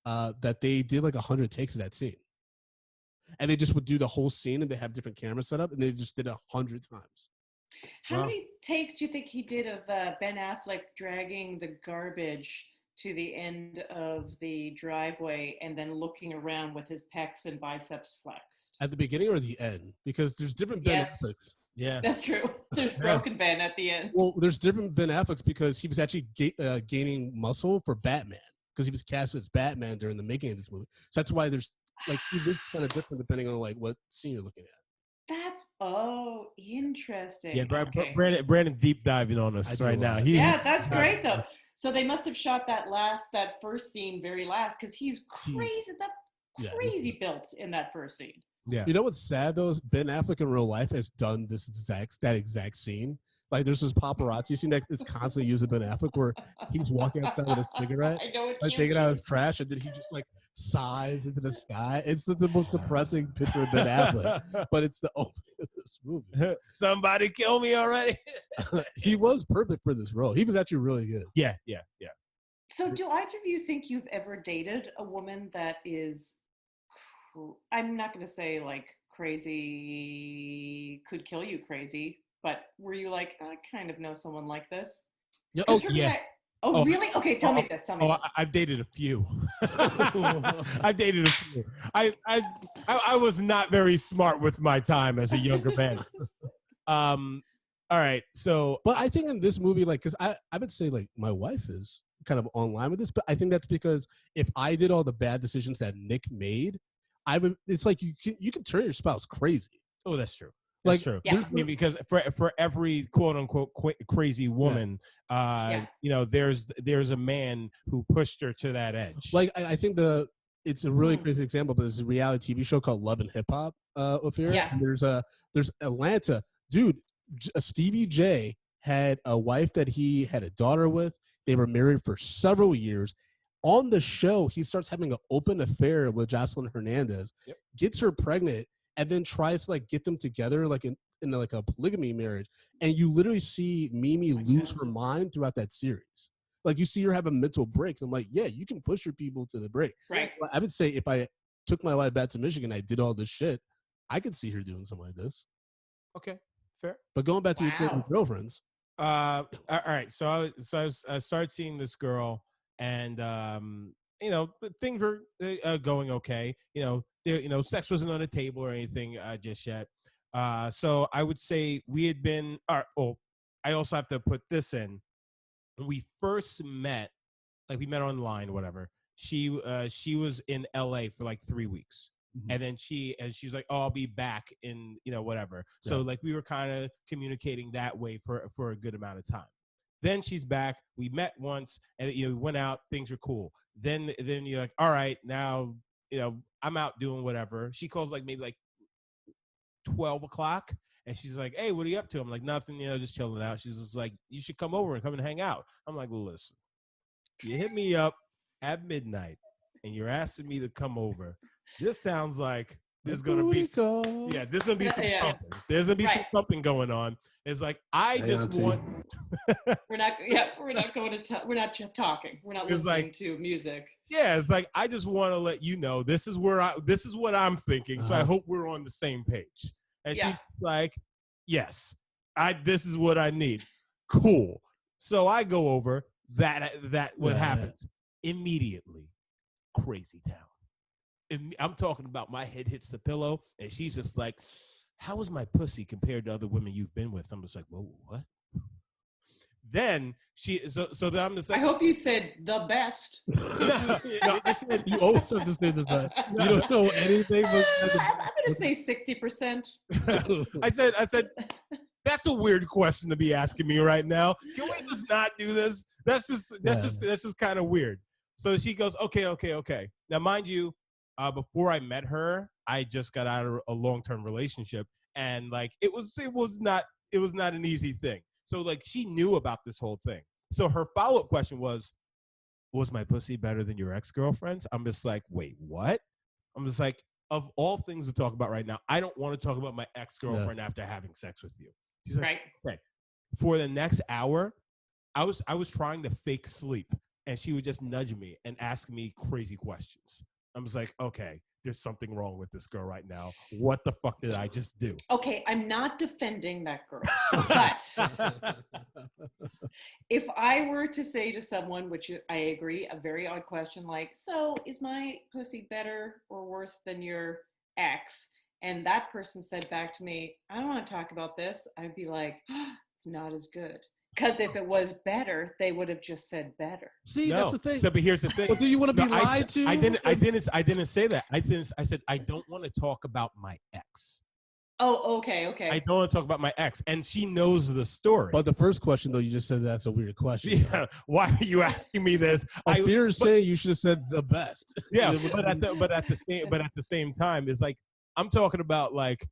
That they did like 100 takes of that scene. And they just would do the whole scene, and they have different cameras set up, and they just did 100 times. How many takes do you think he did of Ben Affleck dragging the garbage to the end of the driveway and then looking around with his pecs and biceps flexed? At the beginning or the end? Because there's different Ben Afflecks. Yeah. That's true. There's broken Ben at the end. Well, there's different Ben Afflecks because he was actually gaining muscle for Batman because he was cast as Batman during the making of this movie. So that's why there's like he looks kind of different depending on like what scene you're looking at. That's interesting. Yeah, Okay. Brandon deep diving on us I do right a now. lot. Yeah, that's great though. So they must have shot that first scene very last because he's crazy built in that first scene. Yeah. You know what's sad though? Is Ben Affleck in real life has done that exact scene. Like there's this paparazzi scene that is constantly used with Ben Affleck where he's walking outside with a cigarette, I know it's like taking out his trash, and then he just like sighs into the sky. It's the most depressing picture of Ben Affleck, but it's the opening of this movie. Somebody kill me already. He was perfect for this role. He was actually really good. Yeah. So do either of you think you've ever dated a woman that is, I'm not going to say like crazy, could kill you crazy, but were you like, I kind of know someone like this? Yeah. 'Cause Oh, for me, yeah. Really? Okay, tell me this. Tell me this. I've dated a few. I've dated a few. I was not very smart with my time as a younger man. All right, so but I think in this movie, like, because I would say like my wife is kind of online with this, but I think that's because if I did all the bad decisions that Nick made, I would. It's like you can turn your spouse crazy. oh, that's true. That's Like, true. Yeah. I mean, because for every quote unquote crazy woman, you know, there's a man who pushed her to that edge. Like I think it's a really crazy example, but there's a reality TV show called Love and Hip Hop. Ophira. Yeah. And there's Atlanta, dude. Stevie J had a wife that he had a daughter with. They were married for several years. On the show, he starts having an open affair with Jocelyn Hernandez, gets her pregnant, and then tries to like get them together like in like a polygamy marriage. And you literally see Mimi lose her mind throughout that series. Like you see her have a mental break. I'm like, yeah, you can push your people to the break. Right. Well, I would say if I took my wife back to Michigan, I did all this shit, I could see her doing something like this. okay, fair. But going back to your girlfriends. All right. So I started seeing this girl, and you know, things were going okay. You know, sex wasn't on the table or anything just yet. So I would say we had been. Oh, I also have to put this in. When we first met, like we met online, whatever. She was in LA for like 3 weeks. And then she's like, oh, I'll be back in, you know, whatever. So like we were kind of communicating that way for a good amount of time. Then she's back. We met once and, you know, we went out. Things were cool. Then you're like, all right, now, you know, I'm out doing whatever. She calls like maybe like 12 o'clock. And she's like, hey, what are you up to? I'm like, nothing, you know, just chilling out. She's just like, you should come over and come and hang out. I'm like, well, listen, you hit me up at midnight and you're asking me to come over. This sounds like there's going to be there's going to be some pumping. There's going to be some pumping going on. It's like, I just want. we're not going to we're not talking. We're not listening to music. Yeah. It's like, I just want to let you know, this is what I'm thinking. So I hope we're on the same page. And she's like, yes, this is what I need. Cool. So I go over what happens immediately. Crazy town. And I'm talking about my head hits the pillow and she's just like, how is my pussy compared to other women you've been with? I'm just like, whoa, what? Then so then I'm just like, I hope you said the best. No, I said you always have to say the best. You don't know anything. I'm going to say 60%. I said, that's a weird question to be asking me right now. Can we just not do this? That's just kind of weird. So she goes, okay. Now, mind you, before I met her, I just got out of a long-term relationship, and like it was not an easy thing. So like she knew about this whole thing. So her follow-up question was my pussy better than your ex-girlfriend's? I'm just like, wait, what? I'm just like, of all things to talk about right now, I don't want to talk about my ex-girlfriend after having sex with you. She's like, okay. For the next hour, I was trying to fake sleep, and she would just nudge me and ask me crazy questions. I was like, okay, there's something wrong with this girl right now. What the fuck did I just do? Okay, I'm not defending that girl, but if I were to say to someone, which I agree, a very odd question like, so is my pussy better or worse than your ex? and that person said back to me, I don't want to talk about this, I'd be like, it's not as good. Because if it was better, they would have just said better. See, No. that's the thing. So, but here's the thing. But do you want to be No, lied to? I didn't say that. I said I don't want to talk about my ex. Oh, okay. I don't want to talk about my ex, and she knows the story. But the first question, though, you just said that's a weird question. Yeah, why are you asking me this? Ophira is saying you should have said the best. Yeah, but at the same time, it's like I'm talking about like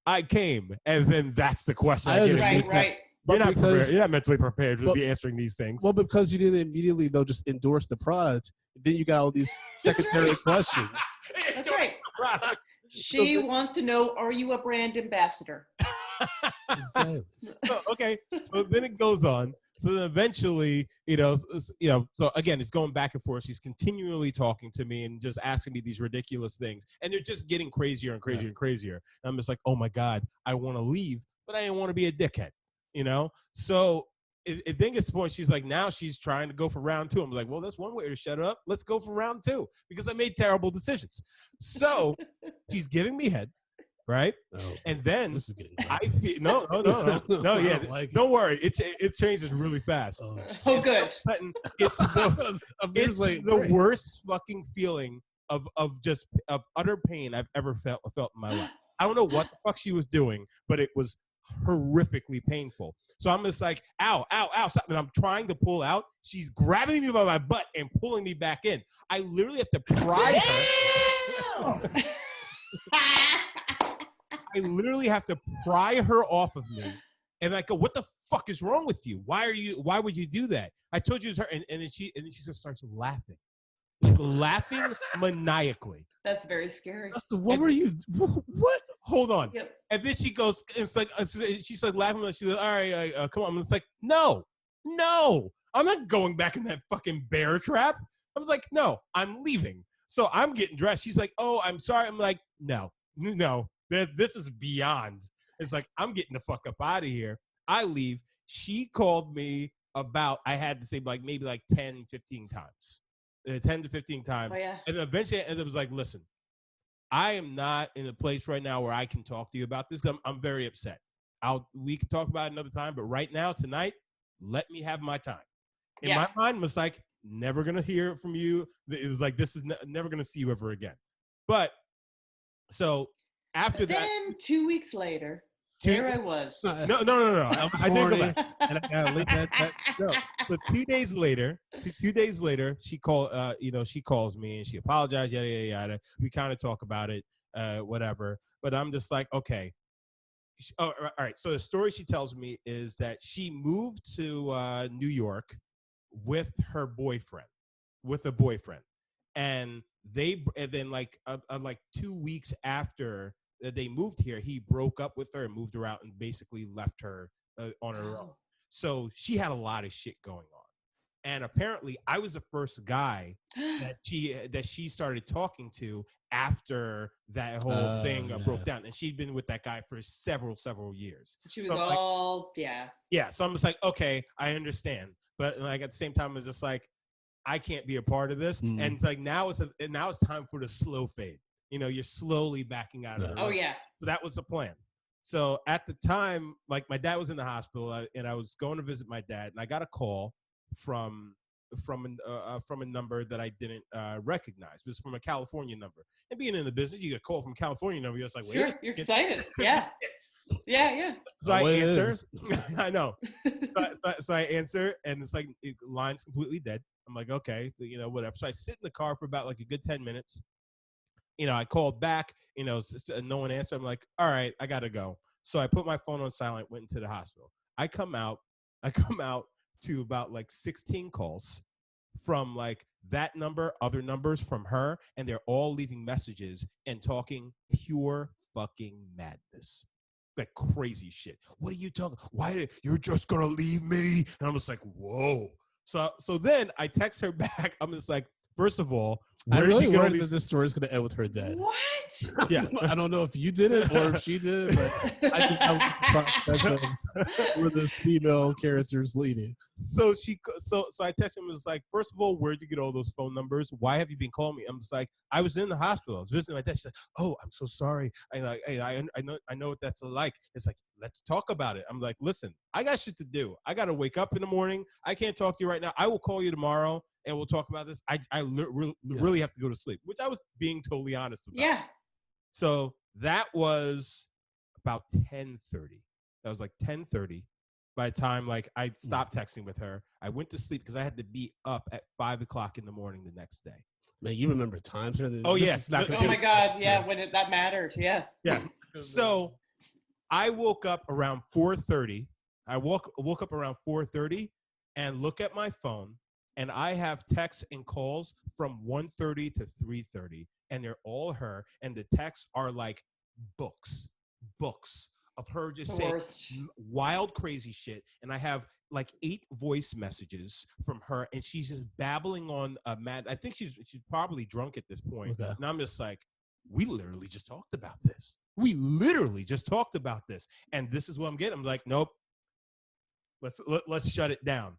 I came, and then that's the question. I get. Right. You're not prepared. You're not mentally prepared to be answering these things. Well, because you didn't immediately though just endorse the product, then you got all these secondary questions. That's right. She wants to know, are you a brand ambassador? Exactly. So then it goes on. So then eventually, so again, it's going back and forth. She's continually talking to me and just asking me these ridiculous things. And they're just getting crazier and crazier and crazier. And I'm just like, oh my God, I want to leave, but I didn't want to be a dickhead, So it then gets to the point, she's like, now she's trying to go for round 2. I'm like, well, that's one way to shut up. Let's go for round 2 because I made terrible decisions. So she's giving me head. Right, and then this is getting I feel, no, yeah, don't worry, it changes really fast. Oh, good. It's the worst fucking feeling of utter pain I've ever felt in my life. I don't know what the fuck she was doing, but it was horrifically painful. So I'm just like, ow, stop. And I'm trying to pull out. She's grabbing me by my butt and pulling me back in. I literally have to pry her. I literally have to pry her off of me. And I go, what the fuck is wrong with you? Why would you do that? I told you it's her. And then she just starts laughing. Laughing maniacally. That's very scary. What were you? What? Hold on. Yep. And then she goes, it's like, she's like laughing. She's like, all right, come on. And it's like, no, I'm not going back in that fucking bear trap. I was like, no, I'm leaving. So I'm getting dressed. She's like, oh, I'm sorry. I'm like, no. This is beyond. It's like, I'm getting the fuck up out of here. I leave. She called me about, I had to say maybe 10, 15 times. 10 to 15 times. Oh, yeah. And then eventually it was like, listen, I am not in a place right now where I can talk to you about this. I'm very upset. We can talk about it another time, but right now, tonight, let me have my time. In my mind, was like, never going to hear from you. It was like, this is never going to see you ever again. But so after that. Then 2 weeks later, there I was. No. I didn't go back. And I gotta leave that. No. So 2 days later, she calls me and she apologized, yada, yada, yada. We kind of talk about it, whatever. But I'm just like, okay. All right. So the story she tells me is that she moved to New York with a boyfriend. And then like 2 weeks after they moved here, he broke up with her and moved her out and basically left her on her own. So she had a lot of shit going on. And apparently I was the first guy that she started talking to after that whole thing broke down. And she'd been with that guy for several years. She was Yeah. So I'm just like, okay, I understand. But like at the same time, I was just like, I can't be a part of this. And it's like, now it's time for the slow fade. You're slowly backing out of it. Oh, yeah. So that was the plan. So at the time, like my dad was in the hospital and I was going to visit my dad and I got a call from a number that I didn't recognize. It was from a California number. And being in the business, you get a call from a California number. You're just like, wait. Sure, you're excited. Yeah. Yeah. So I answer. I know. So I answer and it's like, line's completely dead. I'm like, okay, whatever. So I sit in the car for about like a good 10 minutes. I called back, no one answered. I'm like, all right, I got to go. So I put my phone on silent, went into the hospital. I come out to about like 16 calls from like that number, other numbers from her, and they're all leaving messages and talking pure fucking madness. Like crazy shit. What are you talking? You're just going to leave me? And I'm just like, whoa. So then I text her back. I'm just like, First of all, I'm where did really you get all worried that these? this story is going to end with her dead. What? Yeah. I don't know if you did it or if she did it, but I think I was the prospect of where this female character's leading. So I texted him. Was like, first of all, where'd you get all those phone numbers? Why have you been calling me? I'm just like, I was in the hospital. I was visiting my dad. She's like, oh, I'm so sorry. I like, hey, I know what that's like. It's like, let's talk about it. I'm like, listen, I got shit to do. I got to wake up in the morning. I can't talk to you right now. I will call you tomorrow and we'll talk about this. I really have to go to sleep, which I was being totally honest about. Yeah. So that was about 10:30. That was like 10:30. By the time like I stopped texting with her, I went to sleep because I had to be up at 5 o'clock in the morning the next day. Man, you remember times? Oh, yeah. Oh my God. Yeah. When that mattered. Yeah. Yeah. So I woke up around 4:30. I woke up around 4:30 and look at my phone, and I have texts and calls from 1:30 to 3:30, and they're all her, and the texts are like books of her just saying wild, crazy shit. And I have like 8 voice messages from her, and she's just babbling on mad. I think she's probably drunk at this point. Okay. And I'm just like, we literally just talked about this. We literally just talked about this, and this is what I'm getting. I'm like, nope. Let's shut it down.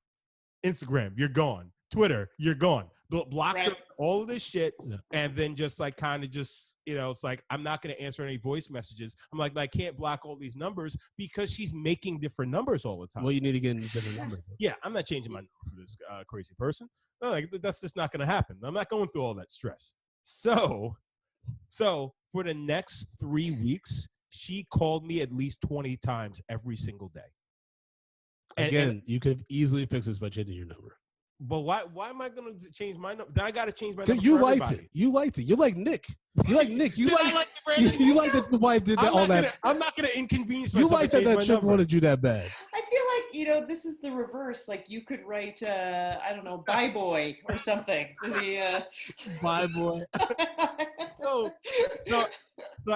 Instagram, you're gone. Twitter, you're gone. Blocked her, all of this shit, and then just like kind of just. You know, it's like, I'm not going to answer any voice messages. I'm like, but I can't block all these numbers because she's making different numbers all the time. Well, you need to get into different numbers. Yeah, I'm not changing my number for this crazy person. No, like, that's just not going to happen. I'm not going through all that stress. So for the next 3 weeks, she called me at least 20 times every single day. Again, you could easily fix this by changing your number. But why am I going to change my number? I got to change my number. You liked it. You liked it. You're like Nick. You like Nick. You like that the wife did that. I'm not going to inconvenience myself. You like that chick wanted you that bad. I feel like, this is the reverse. Like you could write, I don't know, bye boy or something. Bye boy. so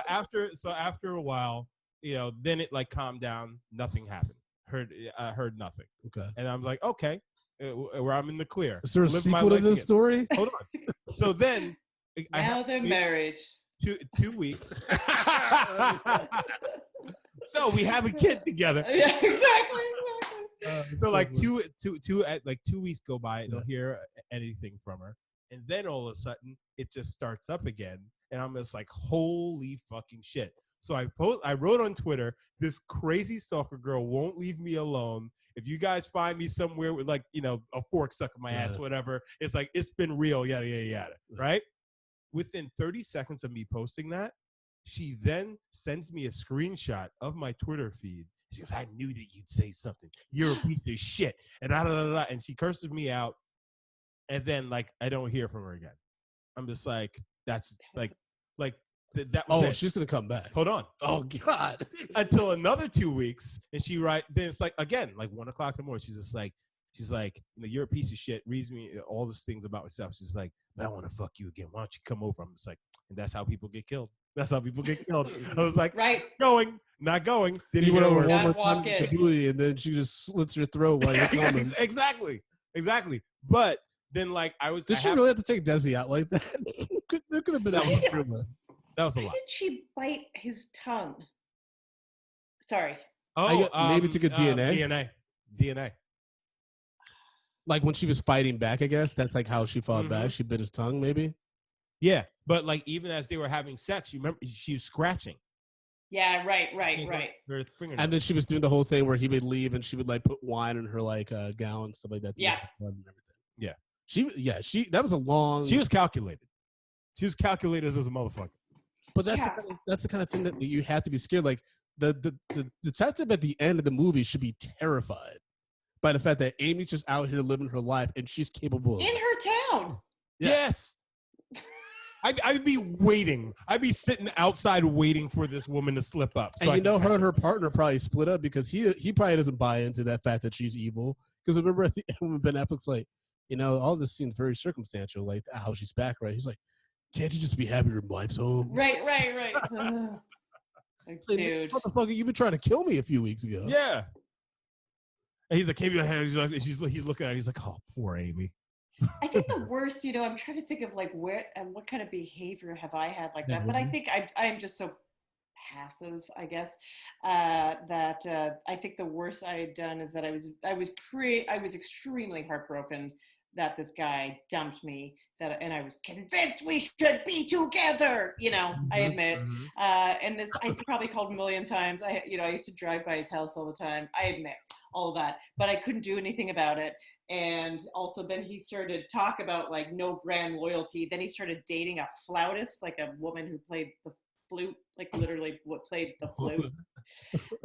after a while, then it like calmed down. Nothing happened. Heard nothing. Okay. And I'm like, okay. Where I'm in the clear. Is there a sequel to this story? Hold on. So then, now they're married. 2 weeks. So we have a kid together. Yeah, exactly. So like 2 weeks go by, and don't hear anything from her, and then all of a sudden it just starts up again, and I'm just like, holy fucking shit. So I wrote on Twitter, this crazy stalker girl won't leave me alone. If you guys find me somewhere with like, a fork stuck in my ass, whatever, it's like, it's been real, yada, yada, yada, right? Within 30 seconds of me posting that, she then sends me a screenshot of my Twitter feed. She goes, I knew that you'd say something. You're a piece of shit. And and she curses me out. And then like, I don't hear from her again. I'm just like, that's like, that was it. She's gonna come back. Hold on. Oh God. Until another 2 weeks, and then it's like again, like 1 o'clock in the morning. She's like, you're a piece of shit. Reads me all these things about myself. She's like, but I want to fuck you again. Why don't you come over? I'm just like, and that's how people get killed. That's how people get killed. I was like, right, not going. Didn't went over not walk in, and then she just slits your throat while you're coming. Exactly. But then like Did she really have to take Desi out like that? There could have been that was a lot. Why did she bite his tongue? Sorry. Maybe took a DNA. DNA. Like when she was fighting back, I guess that's like how she fought back. She bit his tongue, maybe. Yeah, but like even as they were having sex, you remember she was scratching. Yeah, right. Her fingernails. And then she was doing the whole thing where he would leave and she would like put wine in her like gown and stuff like that. Yeah. And everything. Yeah. She that was a long. She was calculated. She was calculated as a motherfucker. But that's the kind of thing that you have to be scared. Like the detective at the end of the movie should be terrified by the fact that Amy's just out here living her life and she's capable of in her town. Yeah. Yes. I'd be waiting. I'd be sitting outside waiting for this woman to slip up. So and her and her partner probably split up because he probably doesn't buy into that fact that she's evil. Because remember at the end when Ben Affleck's like, all this seems very circumstantial, like how she's back, right? He's like, can't you just be happy your wife's home? Right. Dude. Motherfucker, you've been trying to kill me a few weeks ago. Yeah. And he's like, he's looking at her. He's like, oh, poor Amy. I think the worst, I'm trying to think of like where and what kind of behavior have I had like that. But I think I'm just so passive, I guess, that I think the worst I had done is that I was extremely heartbroken that this guy dumped me, and I was convinced we should be together, I admit. And this, I probably called a million times. I used to drive by his house all the time. I admit all of that, but I couldn't do anything about it. And also then he started to talk about like no brand loyalty. Then he started dating a flautist, like a woman who played the flute, like literally what played the flute.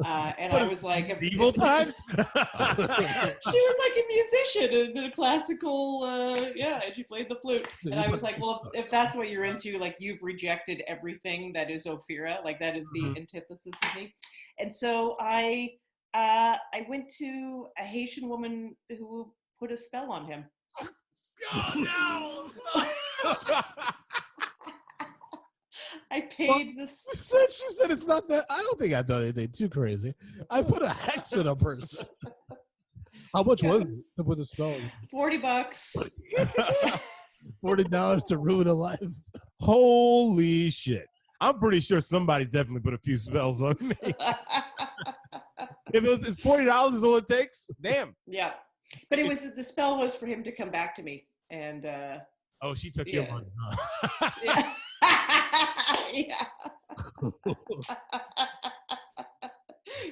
And I was like, evil times. She was like a musician in a classical, and she played the flute. And I was like, well, if that's what you're into, like you've rejected everything that is Ophira, like that is the antithesis of me. And so I went to a Haitian woman who put a spell on him. Oh no! I paid this. She said it's not that. I don't think I've done anything too crazy. I put a hex in a person. How much was it to put the spell on? $40. $40 to ruin a life. Holy shit! I'm pretty sure somebody's definitely put a few spells on me. If it's $40 is all it takes, damn. Yeah, but the spell was for him to come back to me, and oh, she took your money. Huh? Yeah. Yeah.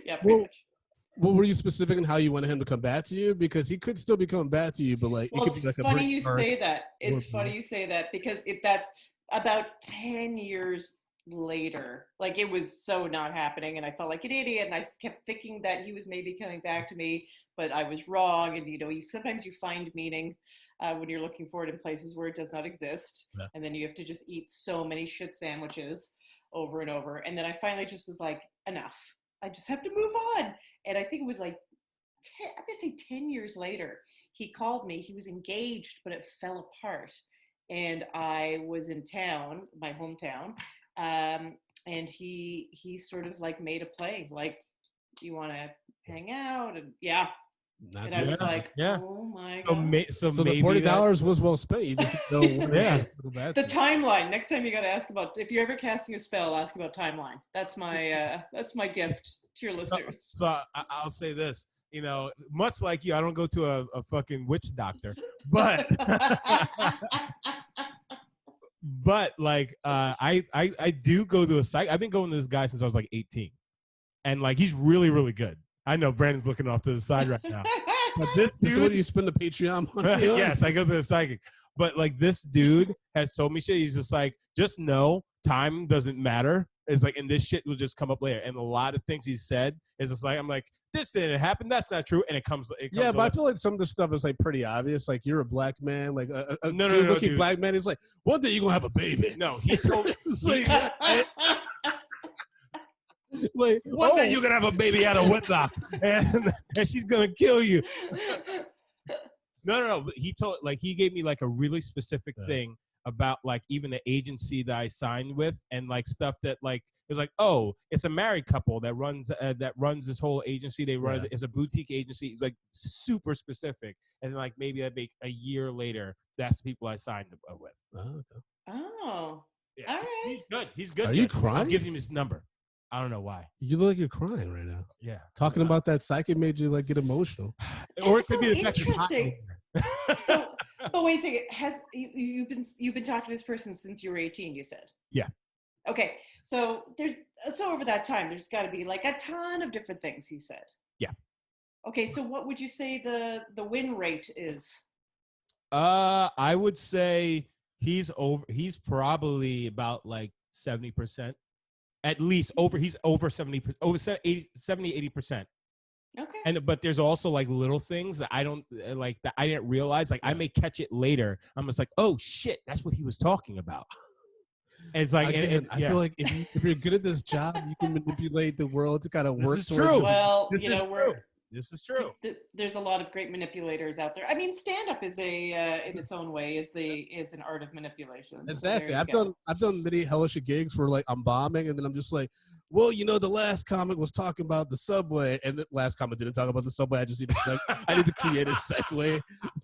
Yeah, pretty much. Well, were you specific in how you wanted him to come back to you? Because he could still be coming back to you, but like well, it could be like a funny you say that. It's funny you say that because that's about 10 years later. Like it was so not happening, and I felt like an idiot, and I kept thinking that he was maybe coming back to me, but I was wrong. And sometimes you find meaning when you're looking for it in places where it does not exist, and then you have to just eat so many shit sandwiches over and over. And then I finally just was like, enough. I just have to move on. And I think it was like, I'm gonna say 10 years later, he called me. He was engaged, but it fell apart. And I was in town, my hometown, and he sort of like made a play, like, you want to hang out? And and I was like, oh my God. So the $40 was well spent. You just didn't know the timeline. Next time you got to ask about, if you're ever casting a spell, ask about timeline. That's my gift to your listeners. So I'll say this, much like you, I don't go to a fucking witch doctor, but but like I do go to a psych. I've been going to this guy since I was like 18, and like he's really, really good. I know Brandon's looking off to the side right now. But this is what you spend the Patreon money on? Yes, I go to the psychic. But like this dude has told me shit. He's just like, just know time doesn't matter. It's like, and this shit will just come up later. And a lot of things he said is just like, I'm like, this didn't happen. That's not true. And it comes yeah, but I feel like some of the stuff is like pretty obvious. Like you're a black man, like a good-looking black man. It's like, one day you're gonna have a baby. No, he told me. Like, one day you're gonna have a baby out of wedlock, and she's gonna kill you. No. But he gave me like a really specific thing about like even the agency that I signed with, and like stuff that like it was like, oh, it's a married couple that runs this whole agency. They run it's a boutique agency. It's like super specific, and like maybe a year later, that's the people I signed with. Oh, okay. Oh, yeah. All right. He's good. Are you crying? I'll give him his number. I don't know why. You look like you're crying right now. Yeah. Talking about that psychic made you like get emotional. Or it could be interesting. So, but wait a second. You've been talking to this person since you were 18? You said. Yeah. Okay. So over that time, there's got to be like a ton of different things he said. Yeah. Okay. So what would you say the win rate is? I would say he's probably about like 70%. At least he's over 70%, over 80%. Okay. But there's also like little things that I don't like that I didn't realize. Like I may catch it later. I'm just like, oh shit, that's what he was talking about. And it's like, I feel like if you're good at this job, you can manipulate the world to kind of work. This is true. Well, This is true. There's a lot of great manipulators out there. I mean, stand-up is in its own way is an art of manipulation. Exactly. So I've done many hellish gigs where like I'm bombing, and then I'm just like, well, the last comic was talking about the subway, and the last comic didn't talk about the subway. I just need to I need to create a segue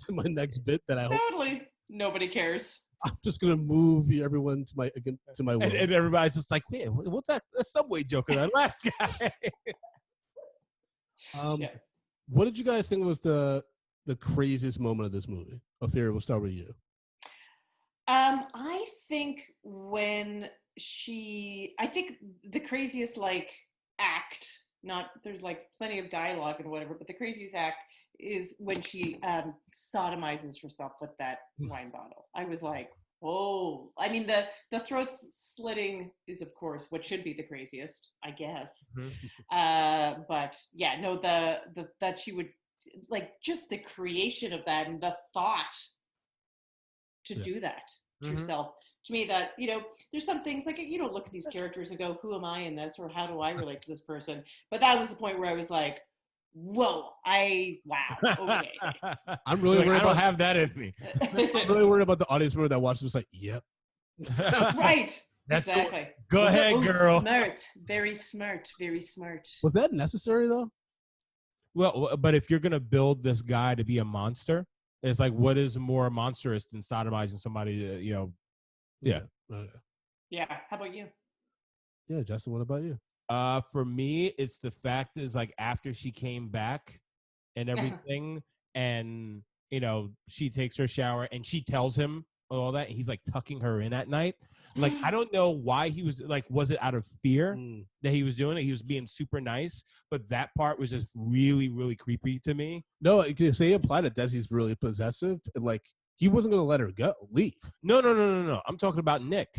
to my next bit that I hope Totally. Nobody cares. I'm just gonna move everyone to my will. And everybody's just like, wait, what's that subway joke of that last guy? Yeah. What did you guys think was the craziest moment of this movie? Ophira, we'll start with you. I think I think the craziest like act, there's like plenty of dialogue and whatever, but the craziest act is when she sodomizes herself with that wine bottle. I was like, whoa. I mean, the throat slitting is of course what should be the craziest, I guess. But yeah, no, that she would like just the creation of that and the thought to do that to yourself. To me, that, there's some things like you don't look at these characters and go, who am I in this, or how do I relate to this person? But that was the point where I was like, whoa, wow, okay. I'm really worried I don't about have that in me. I'm really worried about the audience member that watches. Was like, yep. Right. That's exactly. Go ahead, girl. Smart. Very smart. Very smart. Was that necessary though? Well, but if you're gonna build this guy to be a monster, it's like, what is more monstrous than sodomizing somebody? Yeah. Yeah. How about you? Yeah, Justin. What about you? For me, it's the fact is like after she came back and everything, and she takes her shower and she tells him all that, and he's like tucking her in at night. Like, I don't know why he was like, was it out of fear that he was doing it? He was being super nice, but that part was just really, really creepy to me. No, because they implied that Desi's really possessive, and like he wasn't gonna let her leave. No. I'm talking about Nick.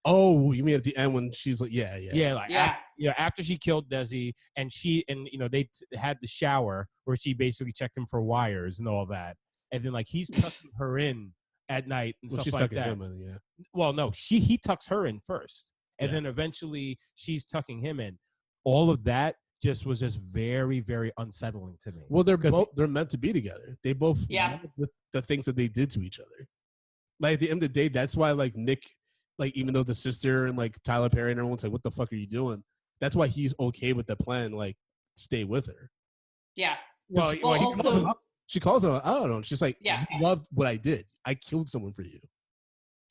Oh, you mean at the end when she's like, yeah. After she killed Desi, and they had the shower where she basically checked him for wires and all that, and then like he's tucking her in at night and stuff like that. Him in, yeah. Well, no, he tucks her in first, and then eventually she's tucking him in. All of that was just very, very unsettling to me. Well, they're meant to be together. They both the things that they did to each other. Like at the end of the day, that's why like Nick. Like, even though the sister and like Tyler Perry and everyone's like, what the fuck are you doing? That's why he's okay with the plan. Like, stay with her. Yeah. Well, she calls him. I don't know. She's like, you loved what I did. I killed someone for you.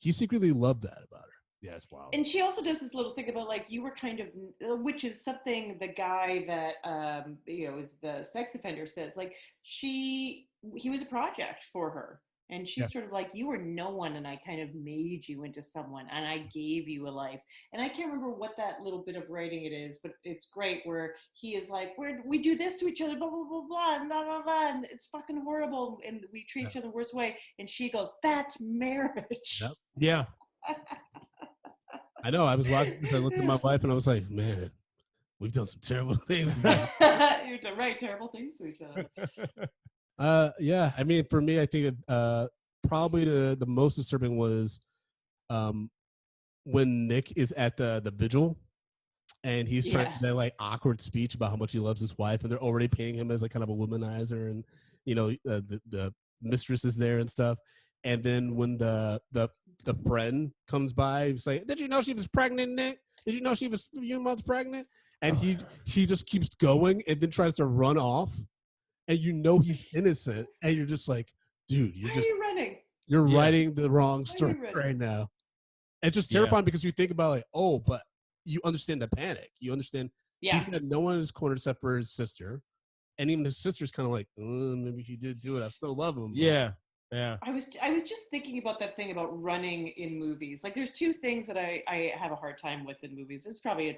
He secretly loved that about her. Yeah, it's wild. And she also does this little thing about like, you were kind of, which is something the guy that, is the sex offender says, like he was a project for her. And she's sort of like, you were no one, and I kind of made you into someone, and I gave you a life. And I can't remember what that little bit of writing it is, but it's great where he is like, we do this to each other, blah, blah, blah, blah, and blah, blah, blah, and it's fucking horrible, and we treat each other the worst way. And she goes, that's marriage. Yep. Yeah. I know. I was watching this. I looked at my wife, and I was like, man, we've done some terrible things. You're right, terrible things to each other. Yeah. I mean, for me, I think probably the most disturbing was when Nick is at the vigil, and he's trying that like awkward speech about how much he loves his wife, and they're already painting him as like kind of a womanizer, and the mistress is there and stuff. And then when the friend comes by, he's like, "Did you know she was pregnant, Nick? Did you know she was a few months pregnant?" And he just keeps going and then tries to run off. And he's innocent, and you're just like, dude, Why are you running? You're writing the wrong story right now. It's just terrifying because you think about like, oh, but you understand the panic. You understand he's got no one in his corner except for his sister, and even his sister's kind of like, maybe he did do it. I still love him. Yeah. I was just thinking about that thing about running in movies. Like, there's two things that I have a hard time with in movies. It's probably a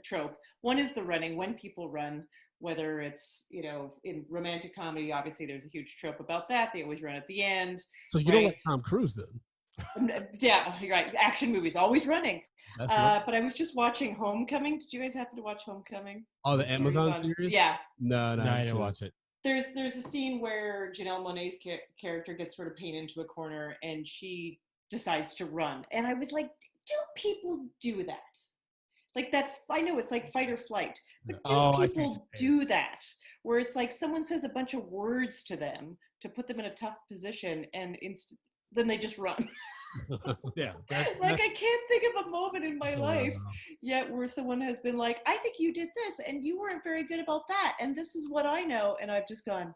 trope. One is the running, when people run. Whether it's, in romantic comedy, obviously there's a huge trope about that. They always run at the end. So you don't like Tom Cruise then? Yeah, you're right. Action movies, always running. But I was just watching Homecoming. Did you guys happen to watch Homecoming? Oh, the Amazon series? Yeah. No, I didn't watch it. There's a scene where Janelle Monáe's character gets sort of painted into a corner, and she decides to run. And I was like, do people do that? Like that, I know it's like fight or flight, but do people do that? Where it's like someone says a bunch of words to them to put them in a tough position, and then they just run. Yeah. I can't think of a moment in my life yet where someone has been like, I think you did this, and you weren't very good about that, and this is what I know, and I've just gone.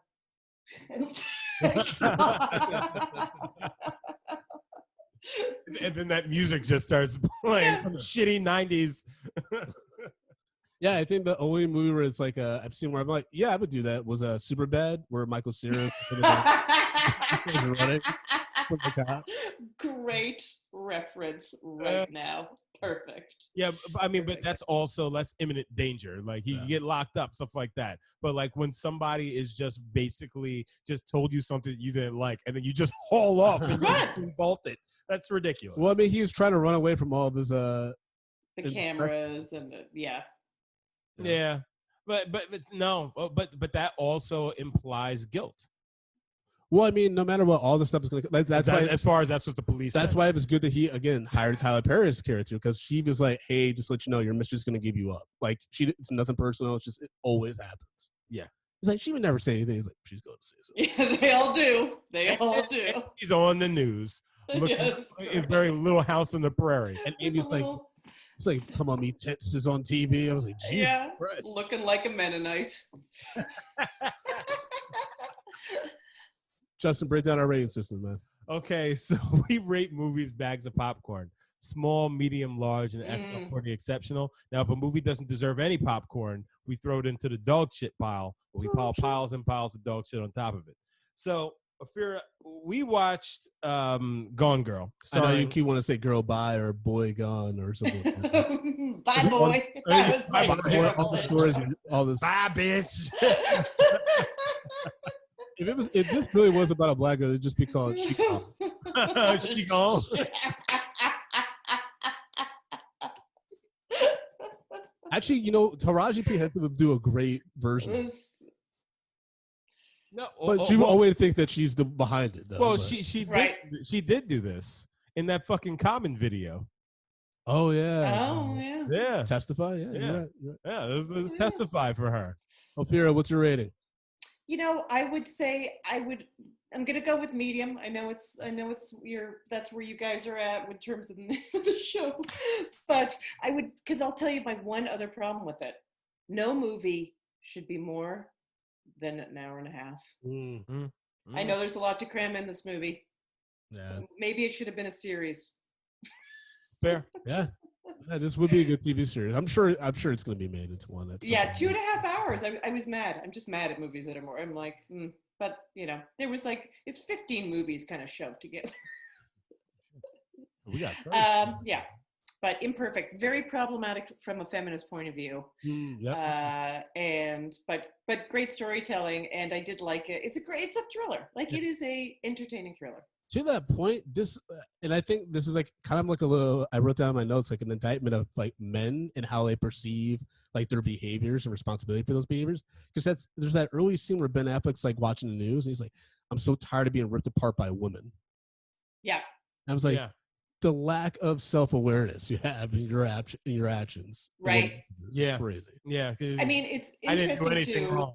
And then that music just starts playing some shitty 90s. Yeah, I think the only movie where it's like I've seen where I'm like, yeah, I would do that was Superbad, where Michael Cera running. Great reference right now. Perfect. Yeah, I mean, but that's also less imminent danger. Like he can get locked up, stuff like that. But like when somebody is just basically just told you something that you didn't like, and then you just haul off and just bolt it, that's ridiculous. Well, I mean, he was trying to run away from all of his the cameras and the yeah. But no, but that also implies guilt. Well, I mean, no matter what, all the stuff is going to. That's why, as far as that's what the police. That's said. why it was good that he again hired Tyler Perry's character, because she was like, "Hey, just let you know, your mistress is going to give you up. Like, it's nothing personal. It's just it always happens." Yeah. He's like, she would never say anything. He's like, she's going to say something. Yeah, they all do. They all do. He's on the news. In very Little House on the Prairie, and Amy's like, "It's like, come on, me tits is on TV." I was like, "Jesus Christ. Looking like a Mennonite." Justin, break down our rating system, man. Okay, so we rate movies bags of popcorn. Small, medium, large, and excellent for the exceptional. Now, if a movie doesn't deserve any popcorn, we throw it into the dog shit pile. We pile piles and piles of dog shit on top of it. So, Ophira, we watched Gone Girl. I know you keep want to say girl bye or boy gone or something. Bye, boy. That was bye, all the stories, all this. Bye, bitch. If this really was about a black girl, it'd just be called She Gone. She Gone. Actually, you know, Taraji P. Henson would do a great version. No, but you always think that she's the behind it, though. Well, but. she did do this in that fucking Common video. Oh yeah. Oh yeah. Yeah. Testify. Yeah. Yeah. You're right. Yeah. This Testify for her. Ophira, what's your rating? You know, I would say I'm gonna go with medium. I know it's that's where you guys are at in terms of the name of the show. But I would, because I'll tell you my one other problem with it. No movie should be more than an hour and a half. Mm-hmm. I know there's a lot to cram in this movie. Yeah. Maybe it should have been a series. Fair. Yeah. This would be a good TV series. I'm sure it's going to be made into one. 2.5 hours. I was mad. I'm just mad at movies that are more. I'm like, but you know, there was like it's 15 movies kind of shoved together. We got yeah, but imperfect, very problematic from a feminist point of view. Yep. But great storytelling, and I did like it. It's a thriller. Like it is a entertaining thriller. To that point, and I think this is like kind of like a little, I wrote down in my notes, like an indictment of like men and how they perceive like their behaviors and responsibility for those behaviors. Because there's that early scene where Ben Affleck's like watching the news and he's like, I'm so tired of being ripped apart by women. Yeah. I was like, the lack of self-awareness you have in your actions. Right. Is crazy. Yeah. I mean, it's interesting I didn't do anything wrong.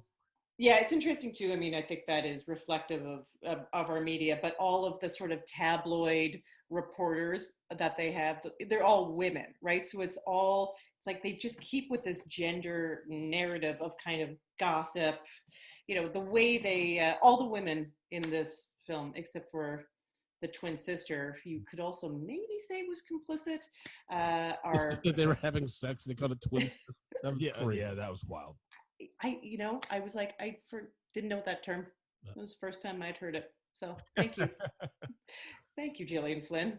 Yeah, it's interesting too. I mean, I think that is reflective of our media, but all of the sort of tabloid reporters that they have, they're all women, right? So it's like they just keep with this gender narrative of kind of gossip. You know, the way they, all the women in this film, except for the twin sister, you could also maybe say was complicit, are... They were having sex, they called it twin sister. That was crazy. Yeah, that was wild. I was like, didn't know that term. It was the first time I'd heard it. So thank you. Thank you, Gillian Flynn.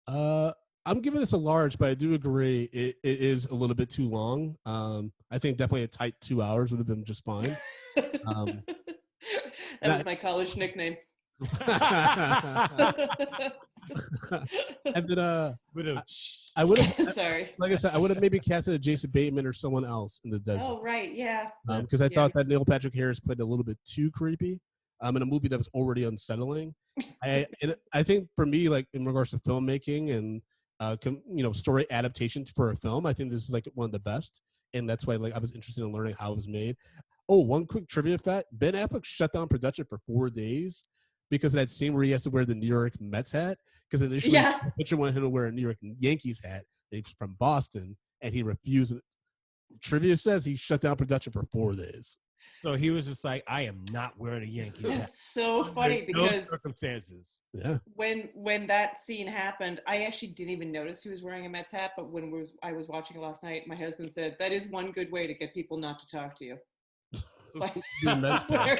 I'm giving this a large, but I do agree it is a little bit too long. I think definitely a tight 2 hours would have been just fine. That was my college nickname. And then I would have sorry. Like I said, I would have maybe casted Jason Bateman or someone else in the desert. Oh right, yeah. Because I thought that Neil Patrick Harris played a little bit too creepy in a movie that was already unsettling. I think for me, like in regards to filmmaking and story adaptations for a film, I think this is like one of the best, and that's why like I was interested in learning how it was made. Oh, one quick trivia fact: Ben Affleck shut down production for 4 days because of that scene where he has to wear the New York Mets hat. Because initially, the picture wanted him to wear a New York Yankees hat. He's from Boston, and he refused it. Trivia says he shut down production for 4 days. So he was just like, I am not wearing a Yankees hat. It's so funny Under no because circumstances. Yeah. when that scene happened, I actually didn't even notice he was wearing a Mets hat. But when I was watching it last night, my husband said that is one good way to get people not to talk to you. Like, Be a Mets fan.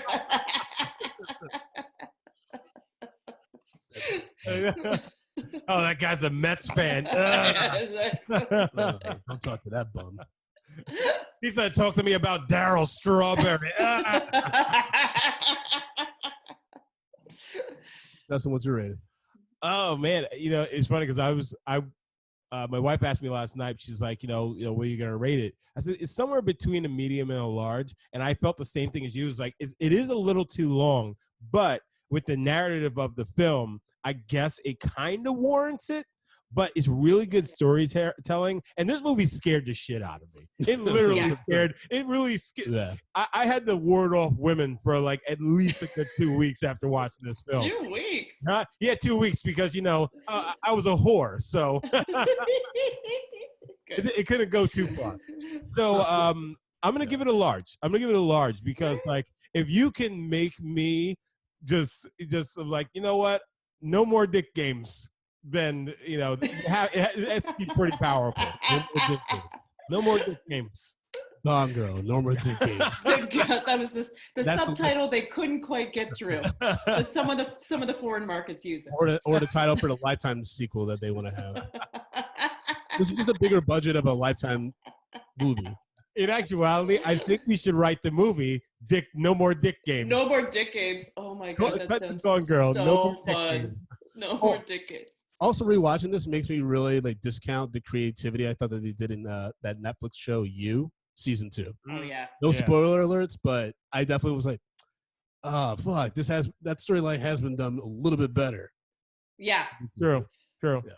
Oh, that guy's a Mets fan. Don't talk to that bum. He said, talk to me about Darryl Strawberry. That's what's your rating? Oh man, it's funny because my wife asked me last night. She's like, where are you gonna rate it? I said it's somewhere between a medium and a large, and I felt the same thing as you. It's like it is a little too long, but with the narrative of the film, I guess it kind of warrants it. But it's really good storytelling, and this movie scared the shit out of me. It literally scared. It really scared. Yeah. I had to ward off women for like at least a good 2 weeks after watching this film. 2 weeks. Yeah, 2 weeks because I was a whore, so it couldn't go too far. So I'm gonna give it a large. I'm gonna give it a large because like if you can make me just like what, no more dick games. Then it has to be pretty powerful. No more dick games. Gone Girl, no more dick games. That was the subtitle they couldn't quite get through. Some of the foreign markets use it. Or the title for the Lifetime sequel that they want to have. This is just a bigger budget of a Lifetime movie. In actuality, I think we should write the movie No More Dick Games. No more dick games. Oh my god, that sounds Gone Girl. so No more dick fun. games. No more dick games. Also, rewatching this makes me really discount the creativity I thought that they did in that Netflix show You season 2. Oh yeah. No spoiler alerts, but I definitely was like, oh fuck, that storyline has been done a little bit better. Yeah. True.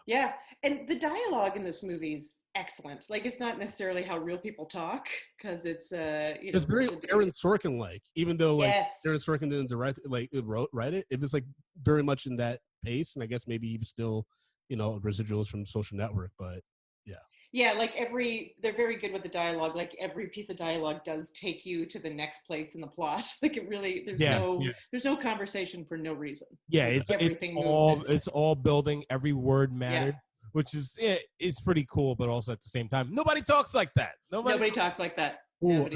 Yeah, and the dialogue in this movie is excellent. Like it's not necessarily how real people talk because it's it's very Aaron Sorkin like, even though Aaron Sorkin didn't write it. It was like very much in that pace, and I guess maybe even still residuals from Social Network, but yeah, like they're very good with the dialogue. Like every piece of dialogue does take you to the next place in the plot. Like it really there's no conversation for no reason. Yeah, it's all building. Every word mattered. Which is it's pretty cool, but also at the same time, nobody talks like that. Nobody talks like that. Ooh,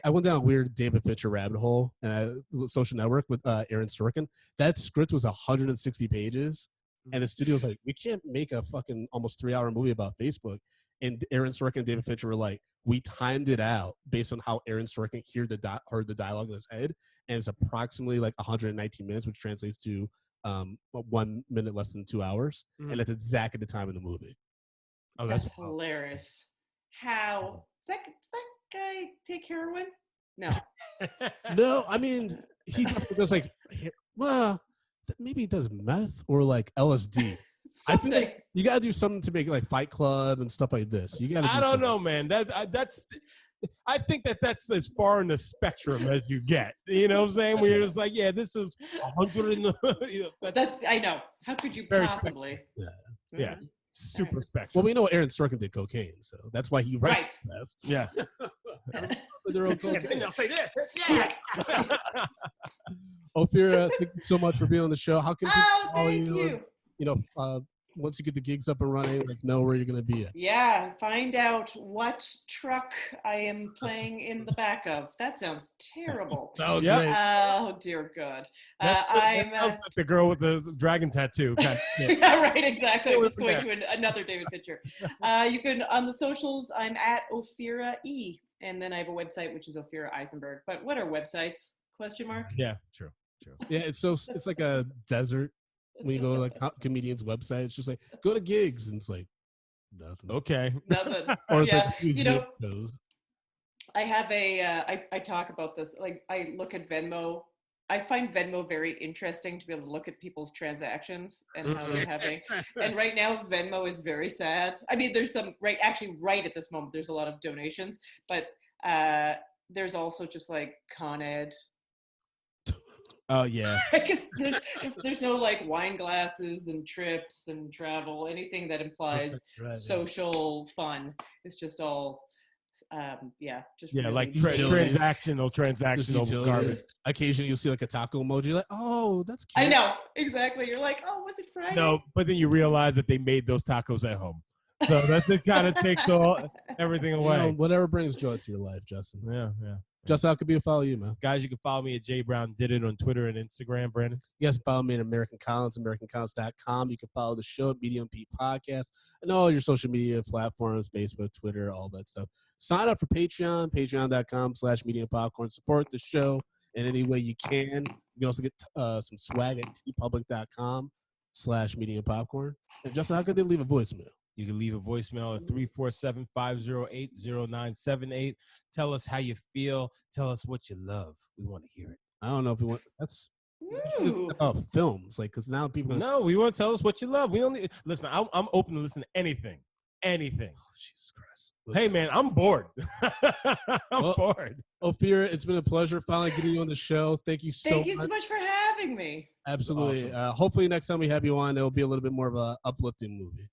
I went down a weird David Fincher rabbit hole and Social Network with Aaron Sorkin. That script was 160 pages, and the studio's like, we can't make a fucking almost 3-hour movie about Facebook. And Aaron Sorkin and David Fincher were like, we timed it out based on how Aaron Sorkin heard the dialogue in his head, and it's approximately like 119 minutes, which translates to 1 minute less than 2 hours, and that's exactly the time in the movie. Oh, that's hilarious. How does that guy take heroin? No. No, I mean he does maybe he does meth or like LSD. I feel like you gotta do something to make it like Fight Club and stuff like this. You gotta. I don't know, man. That's. I think that's as far in the spectrum as you get. You know what I'm saying? Where it's like, yeah, this is 100. That's I know. How could you possibly? Yeah. Super spectrum. Well, we know Aaron Sorkin did cocaine, so that's why he writes best. Yeah. Their own cocaine. And they'll say this. Ophira, thank you so much for being on the show. How can people follow you? Once you get the gigs up and running, know where you're going to be at. Yeah, find out what truck I am playing in the back of. That sounds terrible. Great. Oh, dear God. I'm like the girl with the dragon tattoo. Kind of, yeah, right, exactly. I'm just going to another David Fincher. You can, on the socials, I'm at Ophira E. And then I have a website, which is Ophira Eisenberg. But what are websites? Question mark? Yeah, true. Yeah, it's like a desert. When you go to like comedians' website, it's just like go to gigs, and it's like nothing. Okay, nothing. Or it's like I have I talk about this. Like I look at Venmo. I find Venmo very interesting to be able to look at people's transactions and how they're having. And right now, Venmo is very sad. I mean, there's some right at this moment. There's a lot of donations, but there's also just like Con Ed. Oh yeah. there's no like wine glasses and trips and travel, anything that implies social fun. It's just all Just Yeah, really like utilities. transactional Just garbage. Occasionally, you'll see like a taco emoji, like, oh, that's cute. I know, exactly. You're like, oh, was it Friday? No, but then you realize that they made those tacos at home. So that just kind of takes everything You know, away. whatever brings joy to your life, Justin. Yeah. Justin, how could people follow you, man? Guys, you can follow me at J Brown Did It on Twitter and Instagram, Brandon. You guys can follow me at American Collins, AmericanCollins.com. You can follow the show at Medium P Podcast and all your social media platforms, Facebook, Twitter, all that stuff. Sign up for Patreon, patreon.com/Medium Popcorn. Support the show in any way you can. You can also get some swag at tpublic.com/Medium Popcorn. And Justin, how could they leave a voicemail? You can leave a voicemail at 347-508-0978. Tell us how you feel. Tell us what you love. We want to hear it. I don't know if we want. That's Ooh. films, like, because now people. No, we want to tell us what you love. We only listen. I'm open to listen to anything. Oh, Jesus Christ. Hey, man, I'm bored. I'm bored. Ophira, it's been a pleasure finally getting you on the show. Thank you so much. Thank you so much for having me. Absolutely. Awesome. Hopefully next time we have you on, it'll be a little bit more of a uplifting movie.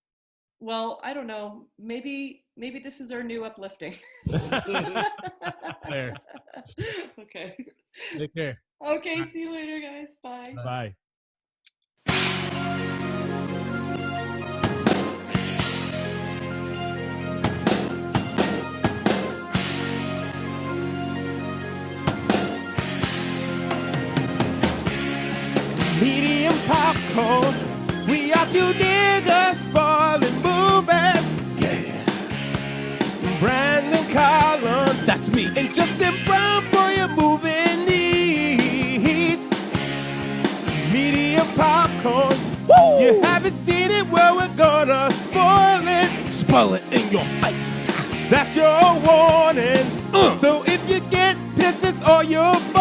Well, I don't know. Maybe this is our new uplifting. There. Okay. Take care. Okay, see you later, guys. Bye. Bye. Medium popcorn. We are two niggas spoiling movies. Yeah. Brandon Collins, that's me, and Justin Brown for your movie needs. Medium popcorn. Woo! You haven't seen it, well, we're gonna spoil it. Spoil it in your face. That's your warning. So if you get pissed, it's all your fault.